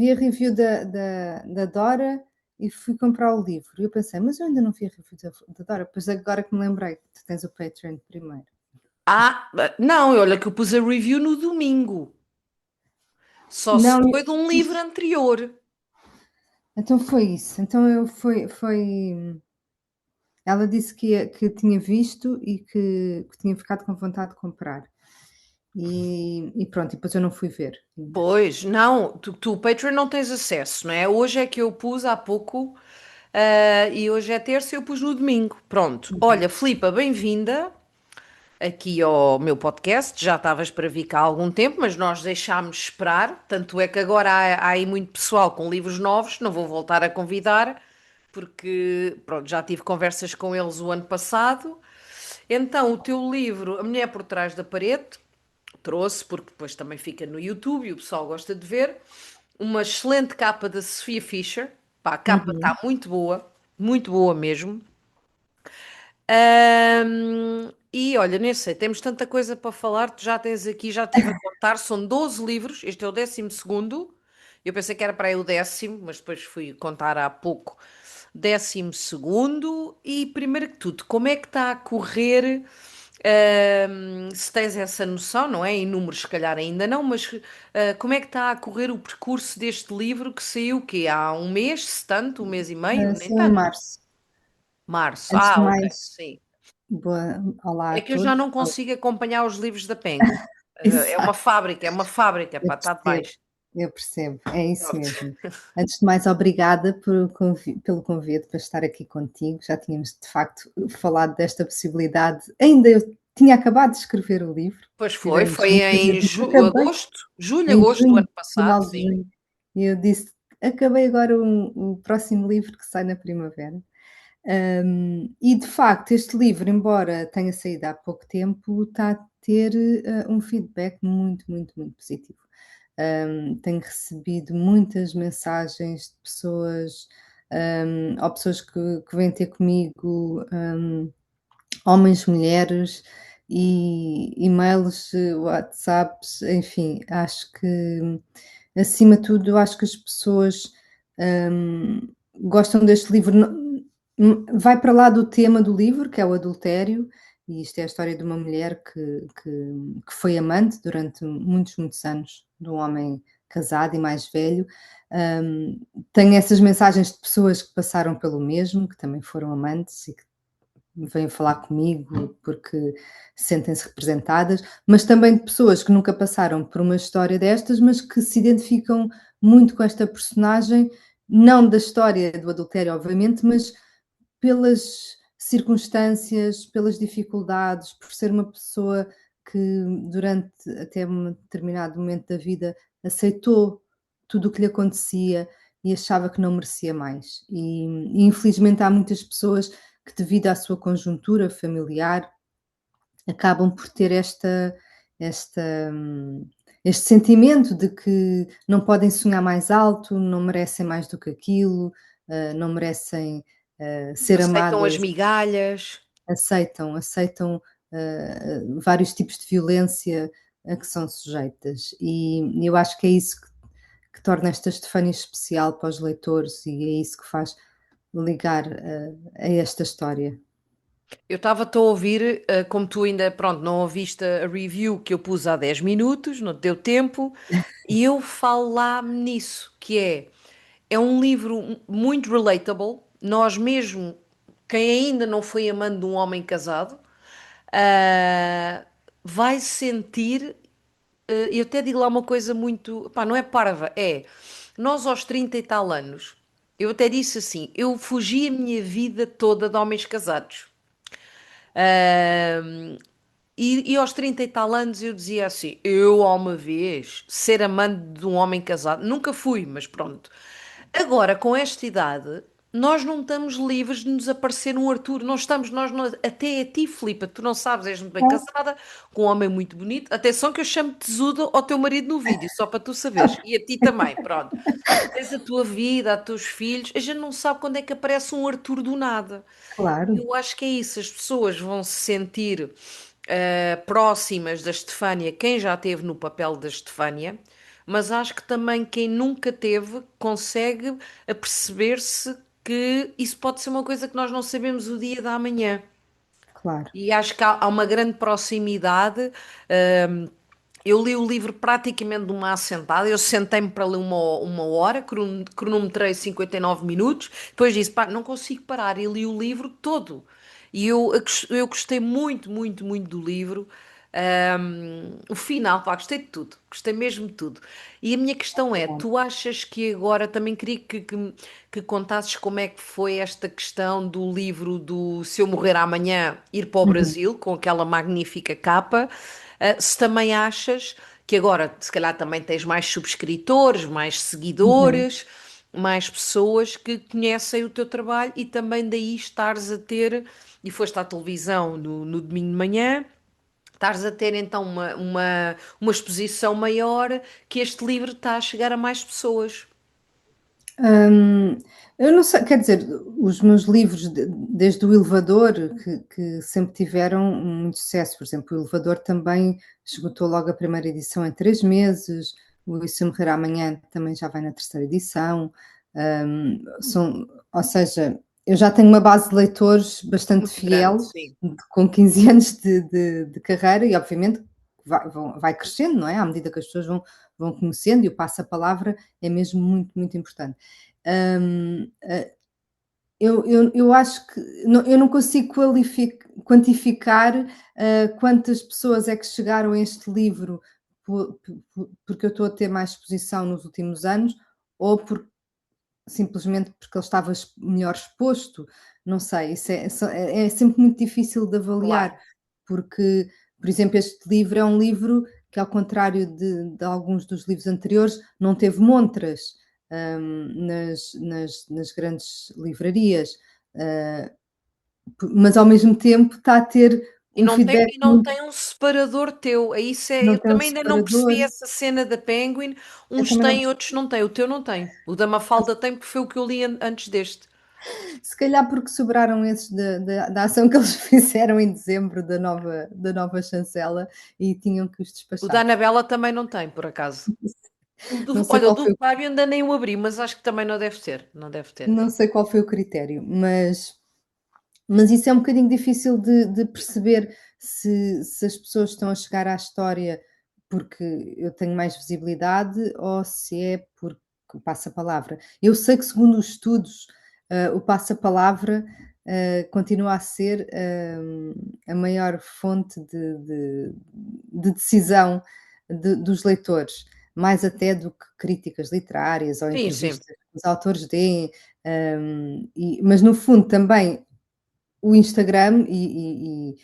vi a review da Dora e fui comprar o livro. E eu pensei, mas eu ainda não vi a review da Dora. Pois agora que me lembrei, tu tens o Patreon primeiro. Não, olha que eu pus a review no domingo. Só se Não, foi de um livro anterior. então foi isso. Então foi. Ela disse que tinha visto e que tinha ficado com vontade de comprar. E pronto, e depois eu não fui ver ainda. Pois, não, tu o Patreon não tens acesso, não é? Hoje é que eu pus há pouco, e hoje é terça e eu pus no domingo. Pronto. Uhum. Olha, Filipa, bem-vinda aqui ao meu podcast. Já estavas para vir cá há algum tempo, mas nós deixámos esperar. Tanto é que agora há aí muito pessoal com livros novos, não vou voltar a convidar, porque, pronto, já tive conversas com eles o ano passado. Então, o teu livro, A Mulher por Trás da Parede, trouxe, porque depois também fica no YouTube e o pessoal gosta de ver. Uma excelente capa da Sofia Fischer. Pá, a capa Uhum. está muito boa mesmo. E olha, nem sei, temos tanta coisa para falar. Tu já tens aqui, já estive a contar, são 12 livros. Este é o 12º. Eu pensei que era para aí o 10º, mas depois fui contar há pouco. 12º. E primeiro que tudo, como é que está a correr? Se tens essa noção, não é? Em números, se calhar ainda não, mas como é que está a correr o percurso deste livro que saiu que há um mês, se tanto, um mês e meio, nem Sou em tanto. março. Março. Antes de Ok, mais, sim. olá É a que eu já todos. não consigo acompanhar os livros da Penguin. Exato, É uma fábrica, eu pá, está percebo, demais. eu percebo, é isso Pronto. mesmo. Antes de mais, obrigada pelo convite para estar aqui contigo. Já tínhamos de facto falado desta possibilidade. Ainda eu tinha acabado de escrever o livro, Pois tivemos foi muita em gente. Acabei julho, em agosto do junho, ano passado, final de sim. junho, e eu disse: acabei agora o próximo livro que sai na primavera. E de facto, este livro, embora tenha saído há pouco tempo, está a ter um feedback muito, muito, muito positivo. Tenho recebido muitas mensagens de pessoas, ou pessoas que vêm ter comigo, homens, mulheres, e e-mails, WhatsApps, enfim, acho que, acima de tudo, eu acho que as pessoas gostam deste livro. Vai para lá do tema do livro, que é o adultério, e isto é a história de uma mulher que foi amante durante muitos, muitos anos de um homem casado e mais velho. Hum, Tenho essas mensagens de pessoas que passaram pelo mesmo, que também foram amantes e que vêm falar comigo porque sentem-se representadas, mas também de pessoas que nunca passaram por uma história destas, mas que se identificam muito com esta personagem, não da história do adultério, obviamente, mas pelas circunstâncias, pelas dificuldades, por ser uma pessoa que durante até um determinado momento da vida aceitou tudo o que lhe acontecia e achava que não merecia mais. E infelizmente há muitas pessoas que, devido à sua conjuntura familiar, acabam por ter esta, hum, este sentimento de que não podem sonhar mais alto, não merecem mais do que aquilo, não merecem ser Aceitam as amadas, migalhas. aceitam vários tipos de violência a que são sujeitas. E eu acho que é isso que torna esta Estefânia especial para os leitores, e é isso que faz ligar a esta história. Eu estava-te a ouvir, como tu ainda, pronto, não ouviste a review que eu pus há 10 minutos, não te deu tempo, e eu falo lá nisso, que é um livro muito relatable. Nós mesmo, quem ainda não foi amante de um homem casado, ah, vai sentir. Eu até digo lá uma coisa muito. Pá, não é parva, é. Nós aos 30 e tal anos, eu até disse assim: eu fugi a minha vida toda de homens casados. E aos 30 e tal anos eu dizia assim: eu, a uma vez, ser amante de um homem casado, nunca fui, mas pronto. Agora, com esta idade, nós não estamos livres de nos aparecer um Arthur. Não estamos, até a ti, Filipa, tu não sabes, és muito bem casada, com um homem muito bonito. Atenção que eu chamo tesudo ao teu marido no vídeo, só para tu saberes. E a ti também, pronto. Tens a tua vida, os teus filhos. A gente não sabe quando é que aparece um Arthur do nada. E Claro. eu acho que é isso, as pessoas vão se sentir próximas da Estefânia, quem já esteve no papel da Estefânia, mas acho que também quem nunca teve consegue aperceber-se que isso pode ser uma coisa que nós não sabemos o dia da manhã. claro. E acho que há uma grande proximidade. hum, eu li o livro praticamente de uma assentada. Eu sentei-me para ler uma hora, cronometrei 59 minutos, depois disse, pá, não consigo parar, e li o livro todo. E eu gostei muito, muito, muito do livro. O final, pá, gostei de tudo, gostei mesmo de tudo. E a minha questão é: Bom. tu achas que agora também queria que contasses como é que foi esta questão do livro do Se Eu Morrer Amanhã, ir para o Uhum, Brasil, com aquela magnífica capa? Se também achas que agora, se calhar, também tens mais subscritores, mais uhum. seguidores, mais pessoas que conhecem o teu trabalho e também daí estares a ter, e foste à televisão no domingo de manhã. Estares a ter então uma exposição maior, que este livro está a chegar a mais pessoas. Hum, eu não sei, quer dizer, os meus livros, desde o Elevador, que sempre tiveram muito sucesso. Por exemplo, o Elevador também esgotou logo a primeira edição em 3 meses. O E Se Eu Morrer Amanhã também já vai na terceira edição. Ou seja, eu já tenho uma base de leitores bastante Muito grande, fiel, sim. com 15 anos de carreira, e obviamente vai crescendo, não é? À medida que as pessoas vão conhecendo, e o passo-a-palavra é mesmo muito, muito importante. Hum, eu acho que eu não consigo quantificar quantas pessoas é que chegaram a este livro porque eu estou a ter mais exposição nos últimos anos, ou simplesmente porque ele estava melhor exposto. Não sei, isso é sempre muito difícil de avaliar, Claro. porque, por exemplo, este livro é um livro que, ao contrário de alguns dos livros anteriores, não teve montras nas grandes livrarias, ah, mas ao mesmo tempo está a ter um feedback E não muito. tem um separador teu. É isso Não eu tem um também ainda não percebi separador. essa cena da Penguin. Eu Uns também não têm, percebi. outros não têm. O teu não tem. O da Mafalda tem, porque foi o que eu li antes deste. Se calhar porque sobraram esses da ação que eles fizeram em dezembro da nova chancela, e tinham que os O da despachar. Anabela também não tem, por acaso. Não sei Olha, o qual do foi o Fábio ainda nem o abri, mas acho que também não deve ter. Não deve ter. não sei qual foi o critério, mas isso é um bocadinho difícil de perceber, se as pessoas estão a chegar à história porque eu tenho mais visibilidade, ou se é porque o passa-palavra. Eu sei que, segundo os estudos, o passa-palavra, continua a ser, a maior fonte de decisão dos leitores, mais até do que críticas literárias ou Sim, sim. entrevistas que os autores deem. Mas no fundo também o Instagram e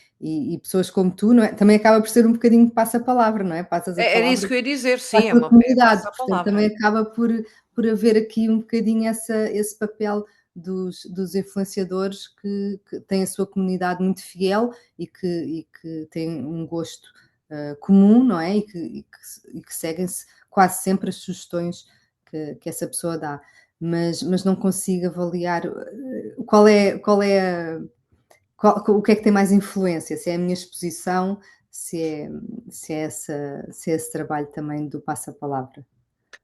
pessoas como tu, não é? Também acaba por ser um bocadinho de passa-palavra, não é? Passas a Era isso palavra que eu ia dizer, para a sim, tua é comunidade, passa a portanto palavra. também acaba por haver aqui um bocadinho esse papel dos influenciadores que têm a sua comunidade muito fiel, e que têm um gosto comum, não é? E que seguem-se quase sempre as sugestões que essa pessoa dá. Mas não consigo avaliar o que é que tem mais influência, se é a minha exposição, se é, se é esse trabalho também do passa-palavra.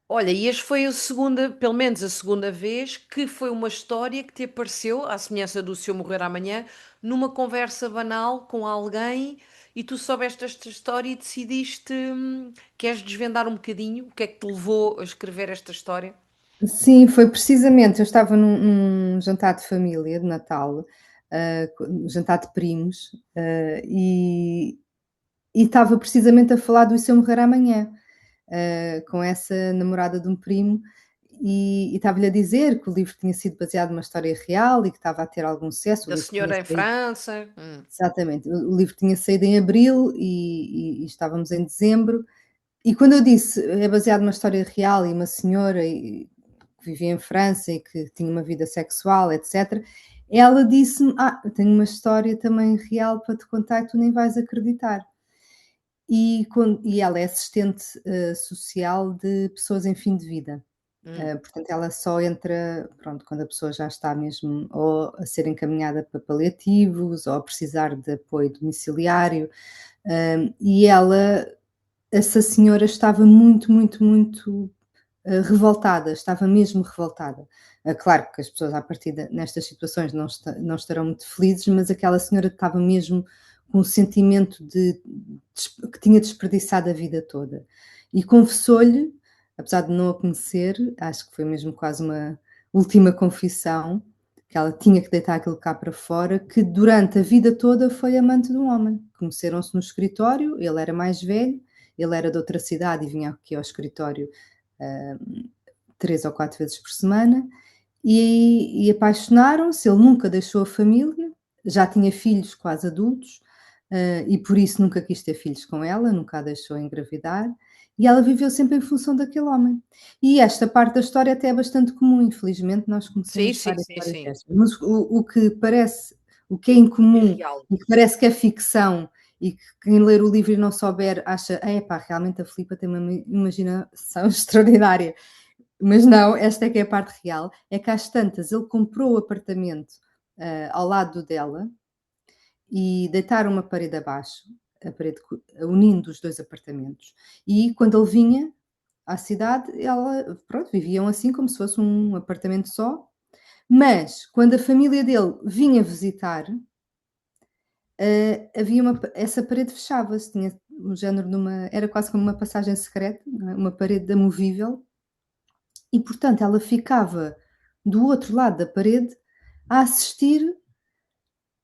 Olha, e este foi a segunda, pelo menos a segunda vez, que foi uma história que te apareceu, à semelhança do Se Eu Morrer Amanhã, numa conversa banal com alguém e tu soubeste esta história e decidiste, queres desvendar um bocadinho o que é que te levou a escrever esta história? Sim, foi precisamente, eu estava num jantar de família de Natal, um jantar de primos, e estava precisamente a falar do E Se Eu Morrer Amanhã, com essa namorada de um primo, e estava-lhe a dizer que o livro tinha sido baseado numa história real e que estava a ter algum sucesso. O Da livro tinha senhora em saído. França? Exatamente, o livro tinha saído em abril, e estávamos em dezembro, e quando eu disse: "É baseado numa história real, e uma senhora que vivia em França e que tinha uma vida sexual, etcétera", ela disse-me: "Ah, eu tenho uma história também real para te contar e tu nem vais acreditar". E ela é assistente, social de pessoas em fim de vida. Hum. Portanto, ela só entra, pronto, quando a pessoa já está mesmo ou a ser encaminhada para paliativos ou a precisar de apoio domiciliário. E ela essa senhora estava muito, muito, muito revoltada, estava mesmo revoltada. Claro que as pessoas à partida nestas situações não estarão muito felizes, mas aquela senhora estava mesmo com um sentimento que tinha desperdiçado a vida toda. E confessou-lhe, apesar de não a conhecer, acho que foi mesmo quase uma última confissão, que ela tinha que deitar aquilo cá para fora, que durante a vida toda foi amante de um homem. Conheceram-se no escritório, ele era mais velho, ele era de outra cidade e vinha aqui ao escritório uh, 3 ou 4 vezes por semana, e apaixonaram-se. Ele nunca deixou a família, já tinha filhos quase adultos, e por isso nunca quis ter filhos com ela, nunca a deixou engravidar, e ela viveu sempre em função daquele homem. E esta parte da história até é bastante comum, infelizmente nós Sim, conhecemos sim, várias sim, histórias sim. destas, mas o que é É incomum real. e que parece que é ficção e que quem ler o livro e não souber acha: "Epá, realmente a Filipa tem uma imaginação extraordinária", mas não, esta é que é a parte real, é que às tantas ele comprou o apartamento, ao lado dela e deitaram uma parede abaixo, a parede unindo os 2 apartamentos. E quando ele vinha à cidade, ela pronto, viviam assim como se fosse um apartamento só, mas quando a família dele vinha visitar, havia essa parede fechava-se, tinha um género de uma era quase como uma passagem secreta, não é, uma parede amovível, e portanto ela ficava do outro lado da parede a assistir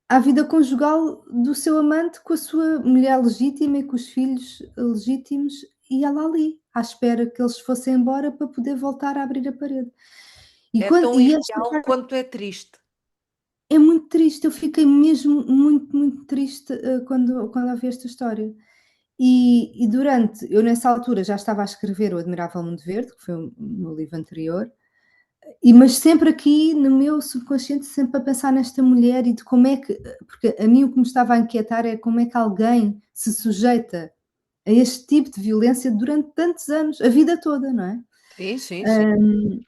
à vida conjugal do seu amante com a sua mulher legítima e com os filhos legítimos, e ela ali, à espera que eles fossem embora para poder voltar a abrir a parede. É tão E esta irreal parte quanto é triste. é muito triste, eu fiquei mesmo muito, muito triste, quando ouvi esta história. E durante eu nessa altura já estava a escrever O Admirável Mundo Verde, que foi o meu livro anterior, mas sempre aqui no meu subconsciente, sempre a pensar nesta mulher e de como é que, porque a mim o que me estava a inquietar é como é que alguém se sujeita a este tipo de violência durante tantos anos, a vida toda, não é? Sim, sim, sim.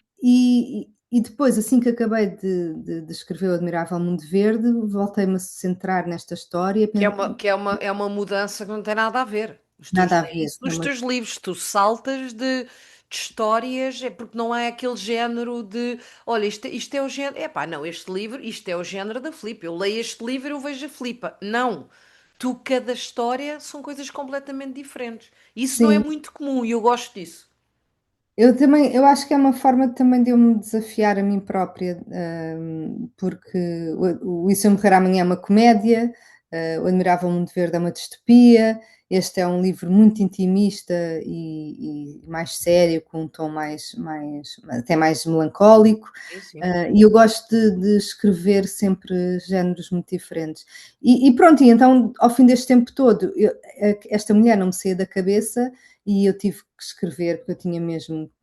E depois, assim que acabei de escrever O Admirável Mundo Verde, voltei-me a centrar nesta história, Que é uma mudança que não tem nada a ver. nada a É ver, isso é nos uma teus livros, tu saltas de histórias, é porque não é aquele género de olha, isto é o género. Epá, não, este livro, isto é o género da Filipa. Eu leio este livro e eu vejo a Filipa. Não. Tu, cada história são coisas completamente diferentes. Isso não é sim. muito comum e eu gosto disso. Eu acho que é uma forma também de eu me desafiar a mim própria, porque o E Se Eu Morrer Amanhã é uma comédia, O Admirável Mundo Verde é uma distopia, este é um livro muito intimista e mais sério, com um tom mais até mais melancólico, Sim, sim. e eu gosto de escrever sempre géneros muito diferentes. E pronto, e então ao fim deste tempo todo, esta mulher não me saía da cabeça e eu tive que escrever, porque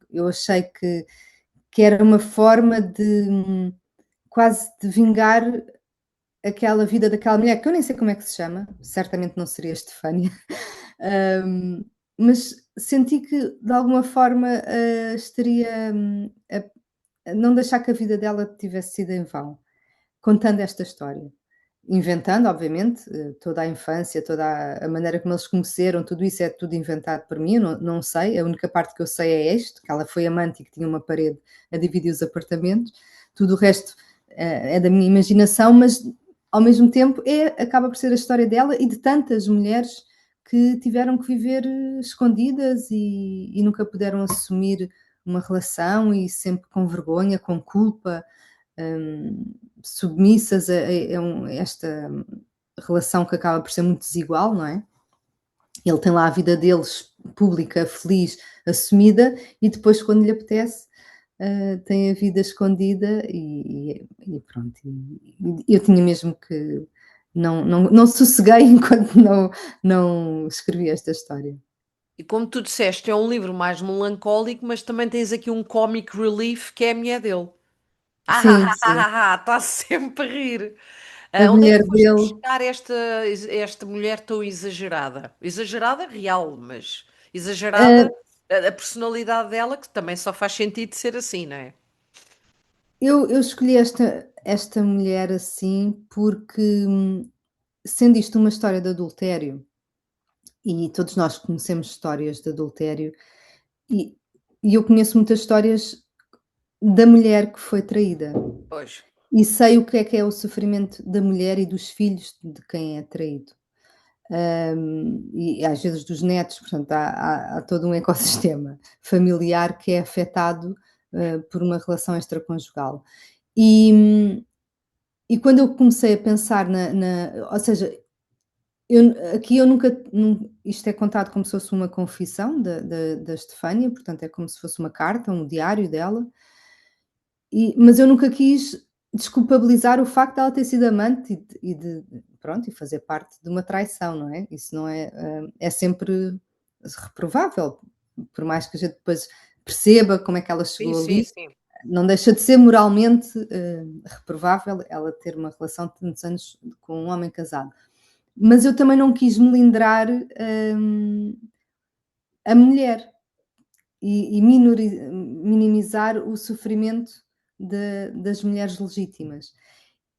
eu achei que era uma forma de quase de vingar aquela vida daquela mulher, que eu nem sei como é que se chama, certamente não seria Estefânia, hum, mas senti que de alguma forma, estaria, a não deixar que a vida dela tivesse sido em vão, contando esta história. Inventando, obviamente, toda a infância, toda a maneira como eles se conheceram, tudo isso é tudo inventado por mim, eu não sei, a única parte que eu sei é este, que ela foi amante e que tinha uma parede a dividir os apartamentos, tudo o resto, é da minha imaginação, mas ao mesmo tempo acaba por ser a história dela e de tantas mulheres que tiveram que viver escondidas e nunca puderam assumir uma relação e sempre com vergonha, com culpa, submissas a esta relação que acaba por ser muito desigual, não é? Ele tem lá a vida deles pública, feliz, assumida, e depois, quando lhe apetece, tem a vida escondida e pronto. E eu tinha mesmo que. Não sosseguei enquanto não escrevi esta história. E como tu disseste, é um livro mais melancólico, mas também tens aqui um comic relief que é a mulher dele. Sim, sim. Está sempre a rir. A Onde é mulher que foste dele. buscar esta mulher tão exagerada? Exagerada real, mas exagerada ah, a personalidade dela, que também só faz sentido ser assim, não é? eu escolhi esta mulher assim porque, sendo isto uma história de adultério, e todos nós conhecemos histórias de adultério e e eu conheço muitas histórias da mulher que foi traída Pois. e sei o que é o sofrimento da mulher e dos filhos de quem é traído. E às vezes dos netos, portanto, há todo um ecossistema familiar que é afetado, por uma relação extraconjugal. E e quando eu comecei a pensar ou seja, eu nunca isto é contado como se fosse uma confissão da Estefânia, portanto é como se fosse uma carta, um diário dela, mas eu nunca quis desculpabilizar o facto de ela ter sido amante pronto, e fazer parte de uma traição, não é? Isso não é, é sempre reprovável, por mais que a gente depois perceba como é que ela Sim, chegou sim, ali, sim. não deixa de ser moralmente, reprovável ela ter uma relação de tantos anos com um homem casado. Mas eu também não quis melindrar, a mulher e minimizar o sofrimento das mulheres legítimas.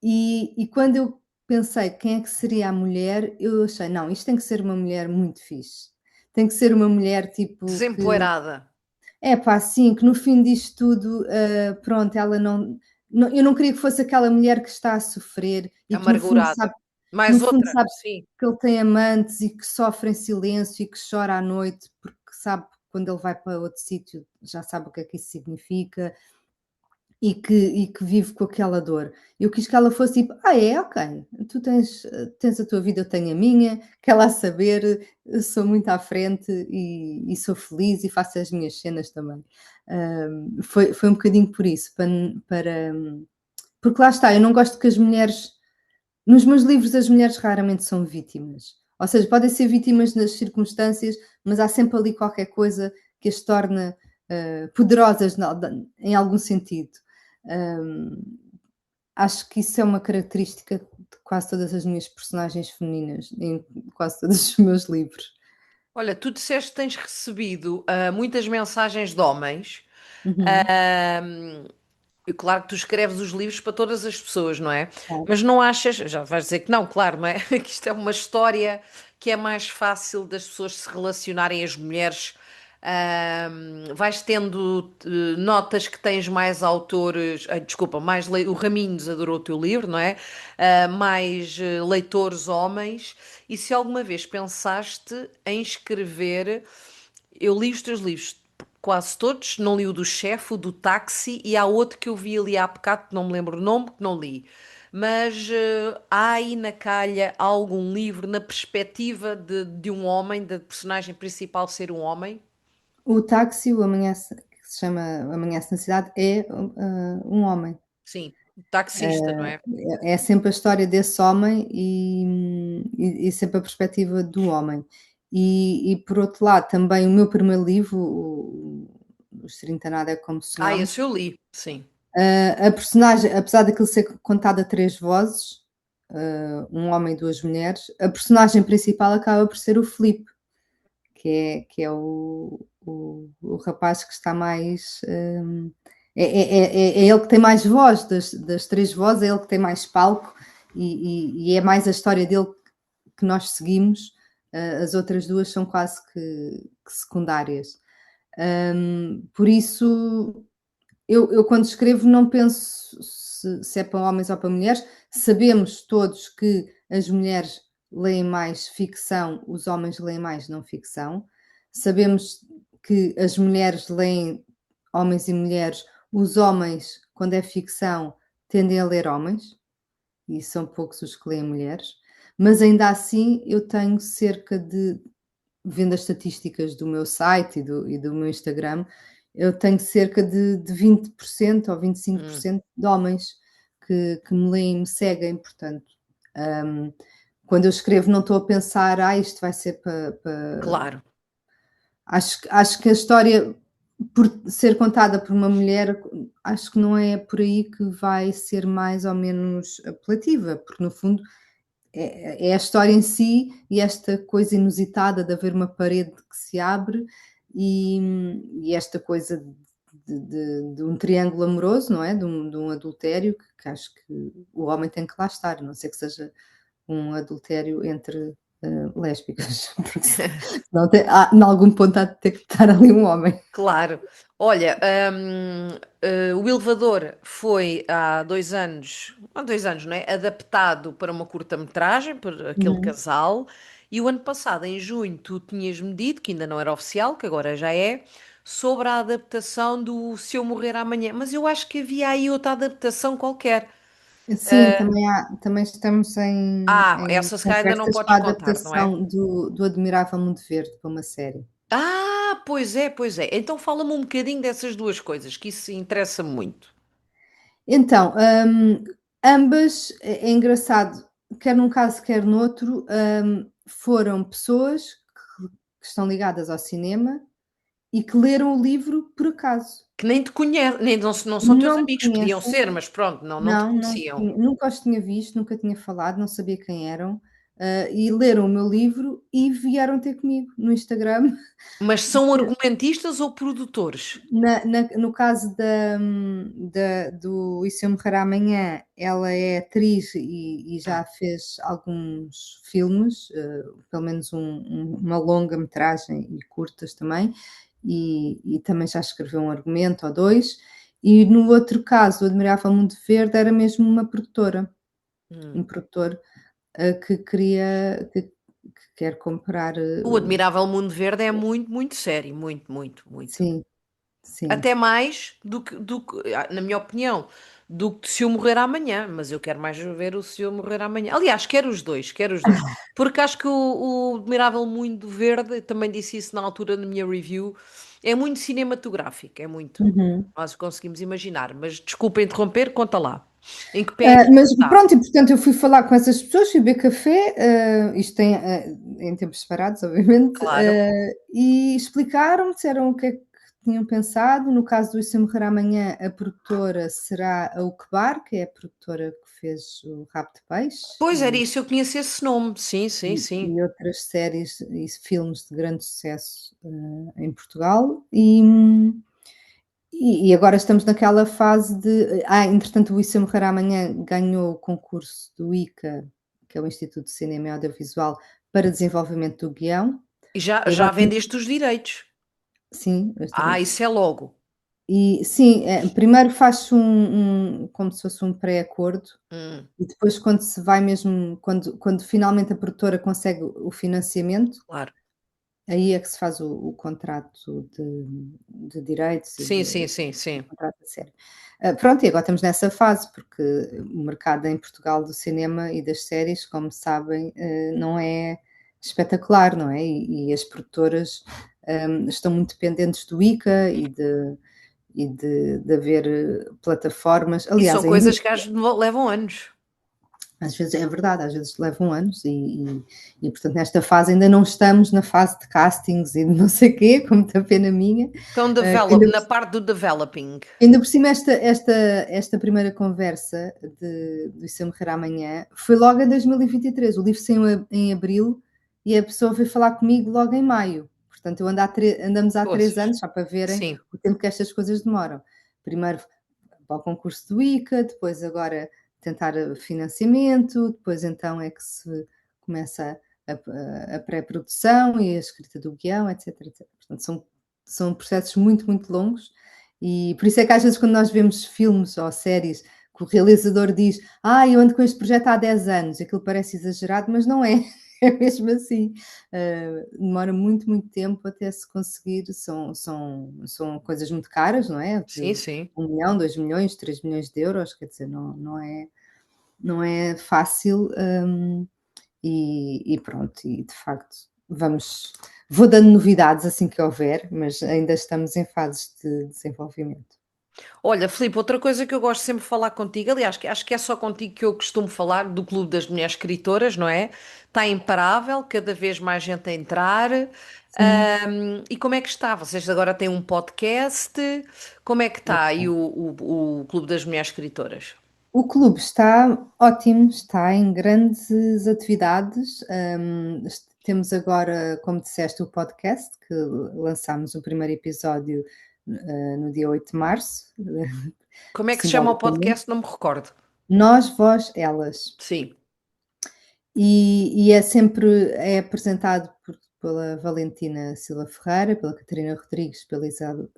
E quando eu pensei quem é que seria a mulher, eu achei: "Não, isto tem que ser uma mulher muito fixe. Tem que ser uma mulher tipo que Desempoeirada, é pá, sim, que no fim disto tudo, pronto, ela não eu não queria que fosse aquela mulher que está a sofrer e que amargurada. no Mais fundo outra, sabe sim. que ele tem amantes e que sofre em silêncio e que chora à noite, porque sabe que quando ele vai para outro sítio já sabe o que é que isso significa e que vive com aquela dor. Eu quis que ela fosse tipo: "Ah é? Ok, tu tens a tua vida, eu tenho a minha, quer lá saber, eu sou muito à frente e sou feliz e faço as minhas cenas também". Foi um bocadinho por isso, porque lá está, eu não gosto que as mulheres nos meus livros as mulheres raramente são vítimas. Ou seja, podem ser vítimas nas circunstâncias, mas há sempre ali qualquer coisa que as torna, poderosas em algum sentido. Hum, Acho que isso é uma característica de quase todas as minhas personagens femininas, em quase todos os meus livros. Olha, tu disseste que tens recebido, muitas mensagens de homens. Uhum, E claro que tu escreves os livros para todas as pessoas, não é? claro. Mas não achas, já vais dizer que não, claro, não é? Que isto é uma história que é mais fácil das pessoas se relacionarem, as mulheres. Vais tendo notas que tens mais autores, desculpa, o Raminhos adorou o teu livro, não é? Mais leitores homens. E se alguma vez pensaste em escrever, eu li os teus livros quase todos, não li o do chefe, o do táxi, e há outro que eu vi ali há bocado, que não me lembro o nome, que não li. Mas há aí na calha algum livro na perspectiva de um homem, da personagem principal ser um homem? O táxi, que se chama O Amanhece na Cidade, é, um homem. Sim, taxista, não é? É sempre a história desse homem e sempre a perspectiva do homem. E por outro lado, também o meu primeiro livro, Os 30 Nada é Como Ah, Sonhámos, esse eu li, sim. a personagem, apesar daquilo ser contado a 3 vozes, um homem e 2 mulheres, a personagem principal acaba por ser o Filipe, que é o rapaz que está mais, é ele que tem mais voz das 3 vozes, é ele que tem mais palco e é mais a história dele que nós seguimos, as outras 2 são quase que secundárias. Por isso, eu quando escrevo não penso se é para homens ou para mulheres, sabemos todos que as mulheres leem mais ficção, os homens leem mais não ficção. Sabemos que as mulheres leem homens e mulheres, os homens, quando é ficção, tendem a ler homens, e são poucos os que leem mulheres, mas ainda assim eu tenho cerca de, vendo as estatísticas do meu site e do meu Instagram, eu tenho cerca de 20% ou vinte e cinco por Hum, cento de homens que me leem e me seguem, portanto, hum, quando eu escrevo não estou a pensar: "Ah, isto vai ser claro. acho que a história, por ser contada por uma mulher, acho que não é por aí que vai ser mais ou menos apelativa, porque no fundo é a história em si e esta coisa inusitada de haver uma parede que se abre e esta coisa de um triângulo amoroso, não é? De um adultério que acho que o homem tem que lá estar, a não ser que seja um adultério entre lésbicas, porque senão em algum ponto há de ter que estar ali um homem. Claro. Olha, o Elevador foi há 2 anos, não é? Adaptado para uma curta-metragem, por aquele Uhum. casal. E o ano passado, em junho, tu tinhas-me dito, que ainda não era oficial, que agora já é, sobre a adaptação do Se Eu Morrer Amanhã. Mas eu acho que havia aí outra adaptação qualquer. Sim, também estamos em Essa se calhar ainda não conversas podes para a contar, não é? adaptação do Admirável Mundo Verde para uma série. Pois é, pois é. Então fala-me um bocadinho dessas duas coisas, que isso interessa muito. Então, ambas é engraçado, quer num caso, quer no outro, foram pessoas que estão ligadas ao cinema e que leram o livro por acaso. Que nem te conhecem, nem não são teus Não me amigos, podiam conhecem. ser, mas pronto, não te Não, conheciam. nunca os tinha visto, nunca tinha falado, não sabia quem eram, e leram o meu livro e vieram ter comigo no Instagram. Mas são argumentistas ou produtores? No caso do E Se Eu Morrer Amanhã, ela é atriz e já fez alguns filmes, pelo menos uma longa-metragem e curtas também, e também já escreveu um argumento ou 2. E no outro caso, o Admirável Mundo Verde, era mesmo uma produtora, um Hum. produtor, que quer comprar, O Admirável Mundo Verde é muito, muito sério, muito, muito, muito. sim, sim. Até mais na minha opinião, do que Se Eu Morrer Amanhã, mas eu quero mais ver o Se Eu Morrer Amanhã. Aliás, quero os dois, quero os dois. Porque acho que o Admirável Mundo Verde, também disse isso na altura na minha review, é muito cinematográfico, é muito. Uhum. Nós conseguimos imaginar, mas desculpa interromper, conta lá. Em que pé é que isto Mas está? pronto, e portanto eu fui falar com essas pessoas, fui beber café, isto em tempos separados, obviamente, Claro. e explicaram-me, disseram o que é que tinham pensado. No caso do Isso Eu Morrer Amanhã, a produtora será a Ukebar, que é a produtora que fez o Rabo de Peixe Pois era isso, eu conheço esse nome. Sim, sim, sim. e outras séries e filmes de grande sucesso, em Portugal. E agora estamos naquela fase de. Entretanto, o Isso Eu Morrer Amanhã ganhou o concurso do ICA, que é o Instituto de Cinema e Audiovisual, para desenvolvimento do guião. E já, E já agora, vendeste os direitos. sim, Isso é logo. e sim, primeiro faz-se como se fosse um pré-acordo, Hum, e depois, quando se vai mesmo, quando finalmente a produtora consegue o financiamento, claro. aí é que se faz o contrato de direitos e Sim, sim, sim, o sim. contrato a sério. Pronto, e agora estamos nessa fase, porque o mercado em Portugal do cinema e das séries, como sabem, não é espetacular, não é? E as produtoras, estão muito dependentes do ICA e de haver plataformas. E são Aliás, ainda coisas que levam anos. às vezes é verdade, às vezes levam anos portanto, nesta fase ainda não estamos na fase de castings e de não sei quê, com muita pena minha, Estão que ainda na parte do developing. ainda por cima esta primeira conversa do Isso Eu Morrer Amanhã foi logo em 2023, o livro saiu em abril e a pessoa veio falar comigo logo em maio, portanto eu andamos há 3 Poços. anos, só para verem Sim. o tempo que estas coisas demoram. Primeiro para o concurso do ICA, depois agora tentar financiamento, depois então é que se começa a pré-produção e a escrita do guião, etc, etc. Portanto, são processos muito, muito longos e por isso é que às vezes quando nós vemos filmes ou séries que o realizador diz: eu ando com este projeto há 10 anos, aquilo parece exagerado, mas não é, é mesmo assim. Demora muito, muito tempo até se conseguir, são coisas muito caras, não é? Sim, sim. 1.000.000, 2.000.000, 3.000.000 de euros, quer dizer, não é fácil, e pronto, e de facto vou dando novidades assim que houver, mas ainda estamos em fases de desenvolvimento. Olha, Filipe, outra coisa que eu gosto sempre de falar contigo, aliás, que acho que é só contigo que eu costumo falar do Clube das Mulheres Escritoras, não é? Está imparável, cada vez mais gente a entrar. Sim. E como é que está? Vocês agora têm um podcast? Como é que está aí o Clube das Mulheres Escritoras? O clube está ótimo, está em grandes atividades. Temos agora, como disseste, o podcast, que lançámos o primeiro episódio no dia 8 de março, Como é que se chama o simbolicamente. podcast? Não me recordo. Nós, vós, elas. Sim. e é sempre é apresentado pela Valentina Silva Ferreira, pela Catarina Rodrigues, pela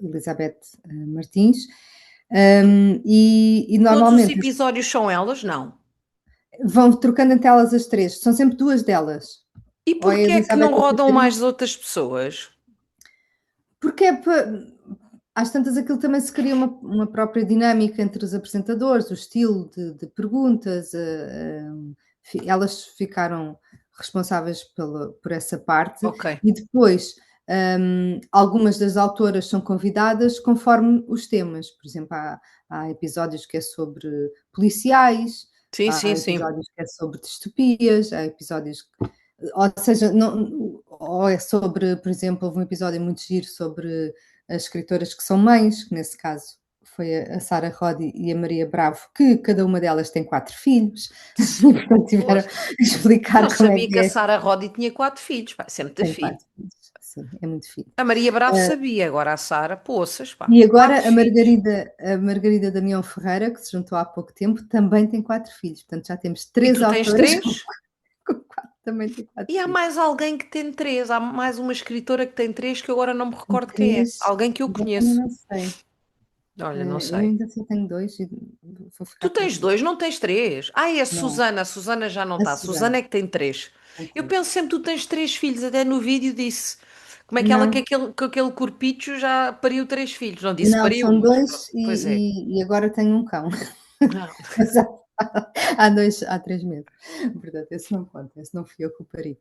Elizabeth Martins, e Todos os normalmente episódios são elas? Não. vão trocando entre elas as três, são sempre duas delas, E ou é a porquê é que Elizabeth não ou a rodam Catarina, mais outras pessoas? porque às tantas aquilo também se cria uma própria dinâmica entre os apresentadores, o estilo de perguntas, elas ficaram responsáveis por essa parte Ok. e depois algumas das autoras são convidadas conforme os temas. Por exemplo, há episódios que é sobre policiais, Sim, sim, há sim. episódios que é sobre distopias, há episódios ou seja, não, ou é sobre, por exemplo, houve um episódio muito giro sobre as escritoras que são mães, que nesse caso foi a Sara Rodi e a Maria Bravo, que cada uma delas tem 4 filhos, e portanto tiveram Pois. a Não explicar como é sabia que que a é. Sara Rodi tinha 4 filhos. Pá, sempre ter Tem filho. 4 filhos, sim, é muito filho. A Maria Bravo sabia, agora a Sara, poças, pá. E agora 4 filhos. A Margarida Damião Ferreira, que se juntou há pouco tempo, também tem 4 filhos, portanto já temos E 3 tu tens autoras três? com 4, também tem 4 E há filhos. mais alguém que tem três. Há mais uma escritora que tem três que eu agora não me Tem recordo quem é. 3, Alguém que eu agora também conheço. não sei. Olha, não Eu sei. ainda só tenho 2 e vou Tu ficar com tens 3. dois, não tens três. Ah, é a Não, Susana. A Susana já não a está. A Susana Susana é que tem três. tem Eu 3. penso sempre que tu tens 3 filhos. Até no vídeo disse como é que ela Não, com aquele corpicho já pariu 3 filhos. Não disse não, pariu, são mas pronto. 2 Pois é. e agora tenho um cão. Ah. Mas há 3 meses. Portanto, esse não conta, esse não fui eu que o pari.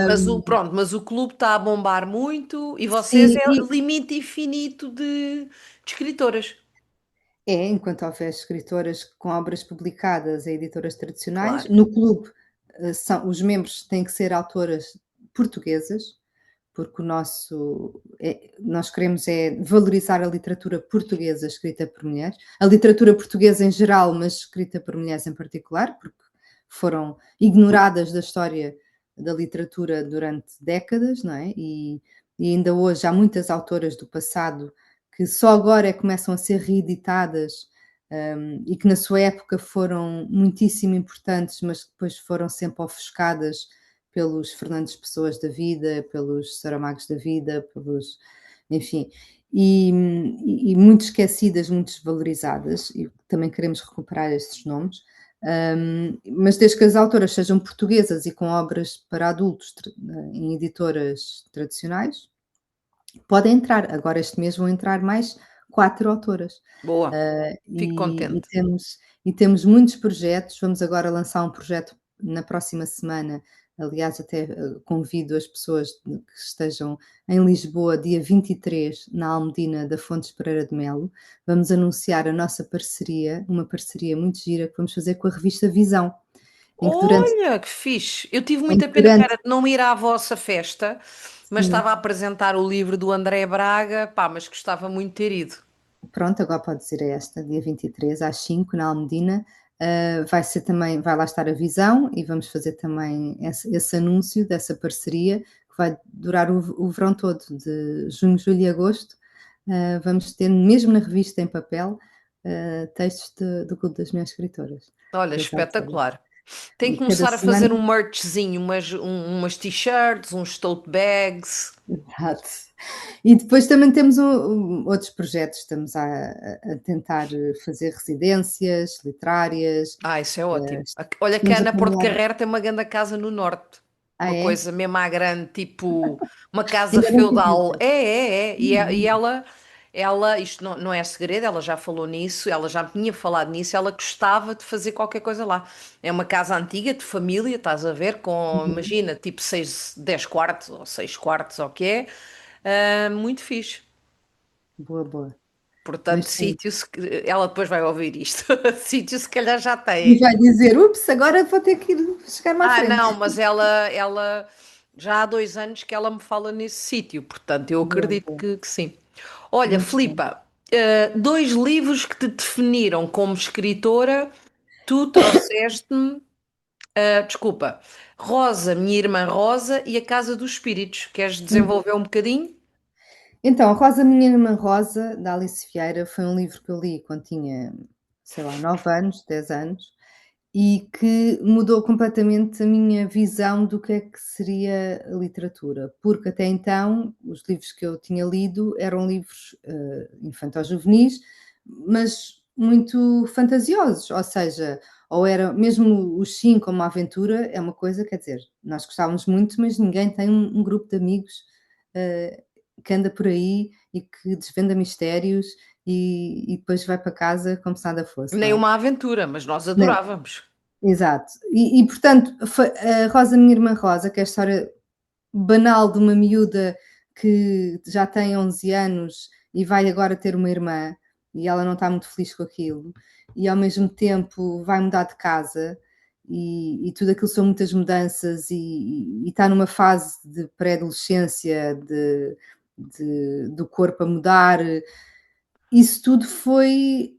Mas Hã, pronto, mas o clube está a bombar muito e vocês sim, é limite infinito de escritoras. enquanto houver escritoras com obras publicadas em editoras tradicionais, Claro. no clube, os membros têm que ser autoras portuguesas, porque nós queremos valorizar a literatura portuguesa escrita por mulheres, a literatura portuguesa em geral, mas escrita por mulheres em particular, porque foram ignoradas da história da literatura durante décadas, não é? E ainda hoje há muitas autoras do passado que só agora começam a ser reeditadas, e que na sua época foram muitíssimo importantes, mas que depois foram sempre ofuscadas pelos Fernandes Pessoas da vida, pelos Saramagos da vida, enfim, e muito esquecidas, muito desvalorizadas, e também queremos recuperar esses nomes, mas desde que as autoras sejam portuguesas e com obras para adultos em editoras tradicionais, podem entrar. Agora este mês vão entrar mais 4 autoras. Boa. Ah, Fico contente. e temos muitos projetos. Vamos agora lançar um projeto na próxima semana. Aliás, até convido as pessoas que estejam em Lisboa, dia 23, na Almedina da Fontes Pereira de Melo. Vamos anunciar a nossa parceria, uma parceria muito gira que vamos fazer com a revista Visão, em que Olha, que fixe. Eu tive em muita que pena, durante cara, de não ir à vossa festa, mas estava a sim. apresentar o livro do André Braga, pá, mas gostava muito de ter ido. Pronto, agora pode dizer a esta, dia 23 às 5 na Almedina. Vai ser também, vai lá estar a Visão e vamos fazer também esse anúncio dessa parceria que vai durar o verão todo, de junho, julho e agosto. Vamos ter, mesmo na revista em papel, textos do Clube das Mulheres Escritoras, Olha, das autoras. espetacular. Tem E que cada começar a fazer semana, um merchzinho, umas t-shirts, uns tote bags. exato. E depois também temos outros projetos, estamos a tentar fazer residências literárias. Ah, isso é ótimo. Eh, Olha que a Estamos a Ana Porto planear. Carrera tem uma grande casa no norte. Ah, Uma é? coisa mesmo à grande, tipo uma casa Ainda não tive feudal. visita. É. E Hum, ela, isto não é segredo, ela já falou nisso, ela já me tinha falado nisso, ela gostava de fazer qualquer coisa lá. É uma casa antiga, de família, estás a ver, com, uhum. imagina, tipo 10 quartos ou 6 quartos, ou o que é. Muito fixe. Boa, boa. Portanto, Mas sim. sítio, ela depois vai ouvir isto. Sítio se calhar já E tem. vai dizer: "Ups, agora vou ter que ir chegar-me à Ah, frente". não, mas ela já há 2 anos que ela me fala nesse sítio, portanto, eu Boa, acredito boa. que sim. Olha, Muito bem. Filipa, 2 livros que te definiram como escritora, tu trouxeste-me, desculpa, Rosa, Minha Irmã Rosa e A Casa dos Espíritos. Queres Uhum. desenvolver um bocadinho? Então, Rosa, Minha Irmã Rosa, da Alice Vieira, foi um livro que eu li quando tinha, sei lá, 9 anos, 10 anos, e que mudou completamente a minha visão do que é que seria a literatura, porque até então os livros que eu tinha lido eram livros, infanto-juvenis, mas muito fantasiosos, ou seja, ou era mesmo os Sim como a aventura é uma coisa, quer dizer, nós gostávamos muito, mas ninguém tem um grupo de amigos, que anda por aí e que desvenda mistérios e depois vai para casa como se nada fosse, não Nem é? uma aventura, mas nós Né, adorávamos. exato. E portanto, a Rosa, minha irmã Rosa, que é a história banal de uma miúda que já tem 11 anos e vai agora ter uma irmã, e ela não está muito feliz com aquilo, e ao mesmo tempo vai mudar de casa, e tudo aquilo são muitas mudanças, e está numa fase de pré-adolescência, do corpo a mudar. Isso tudo foi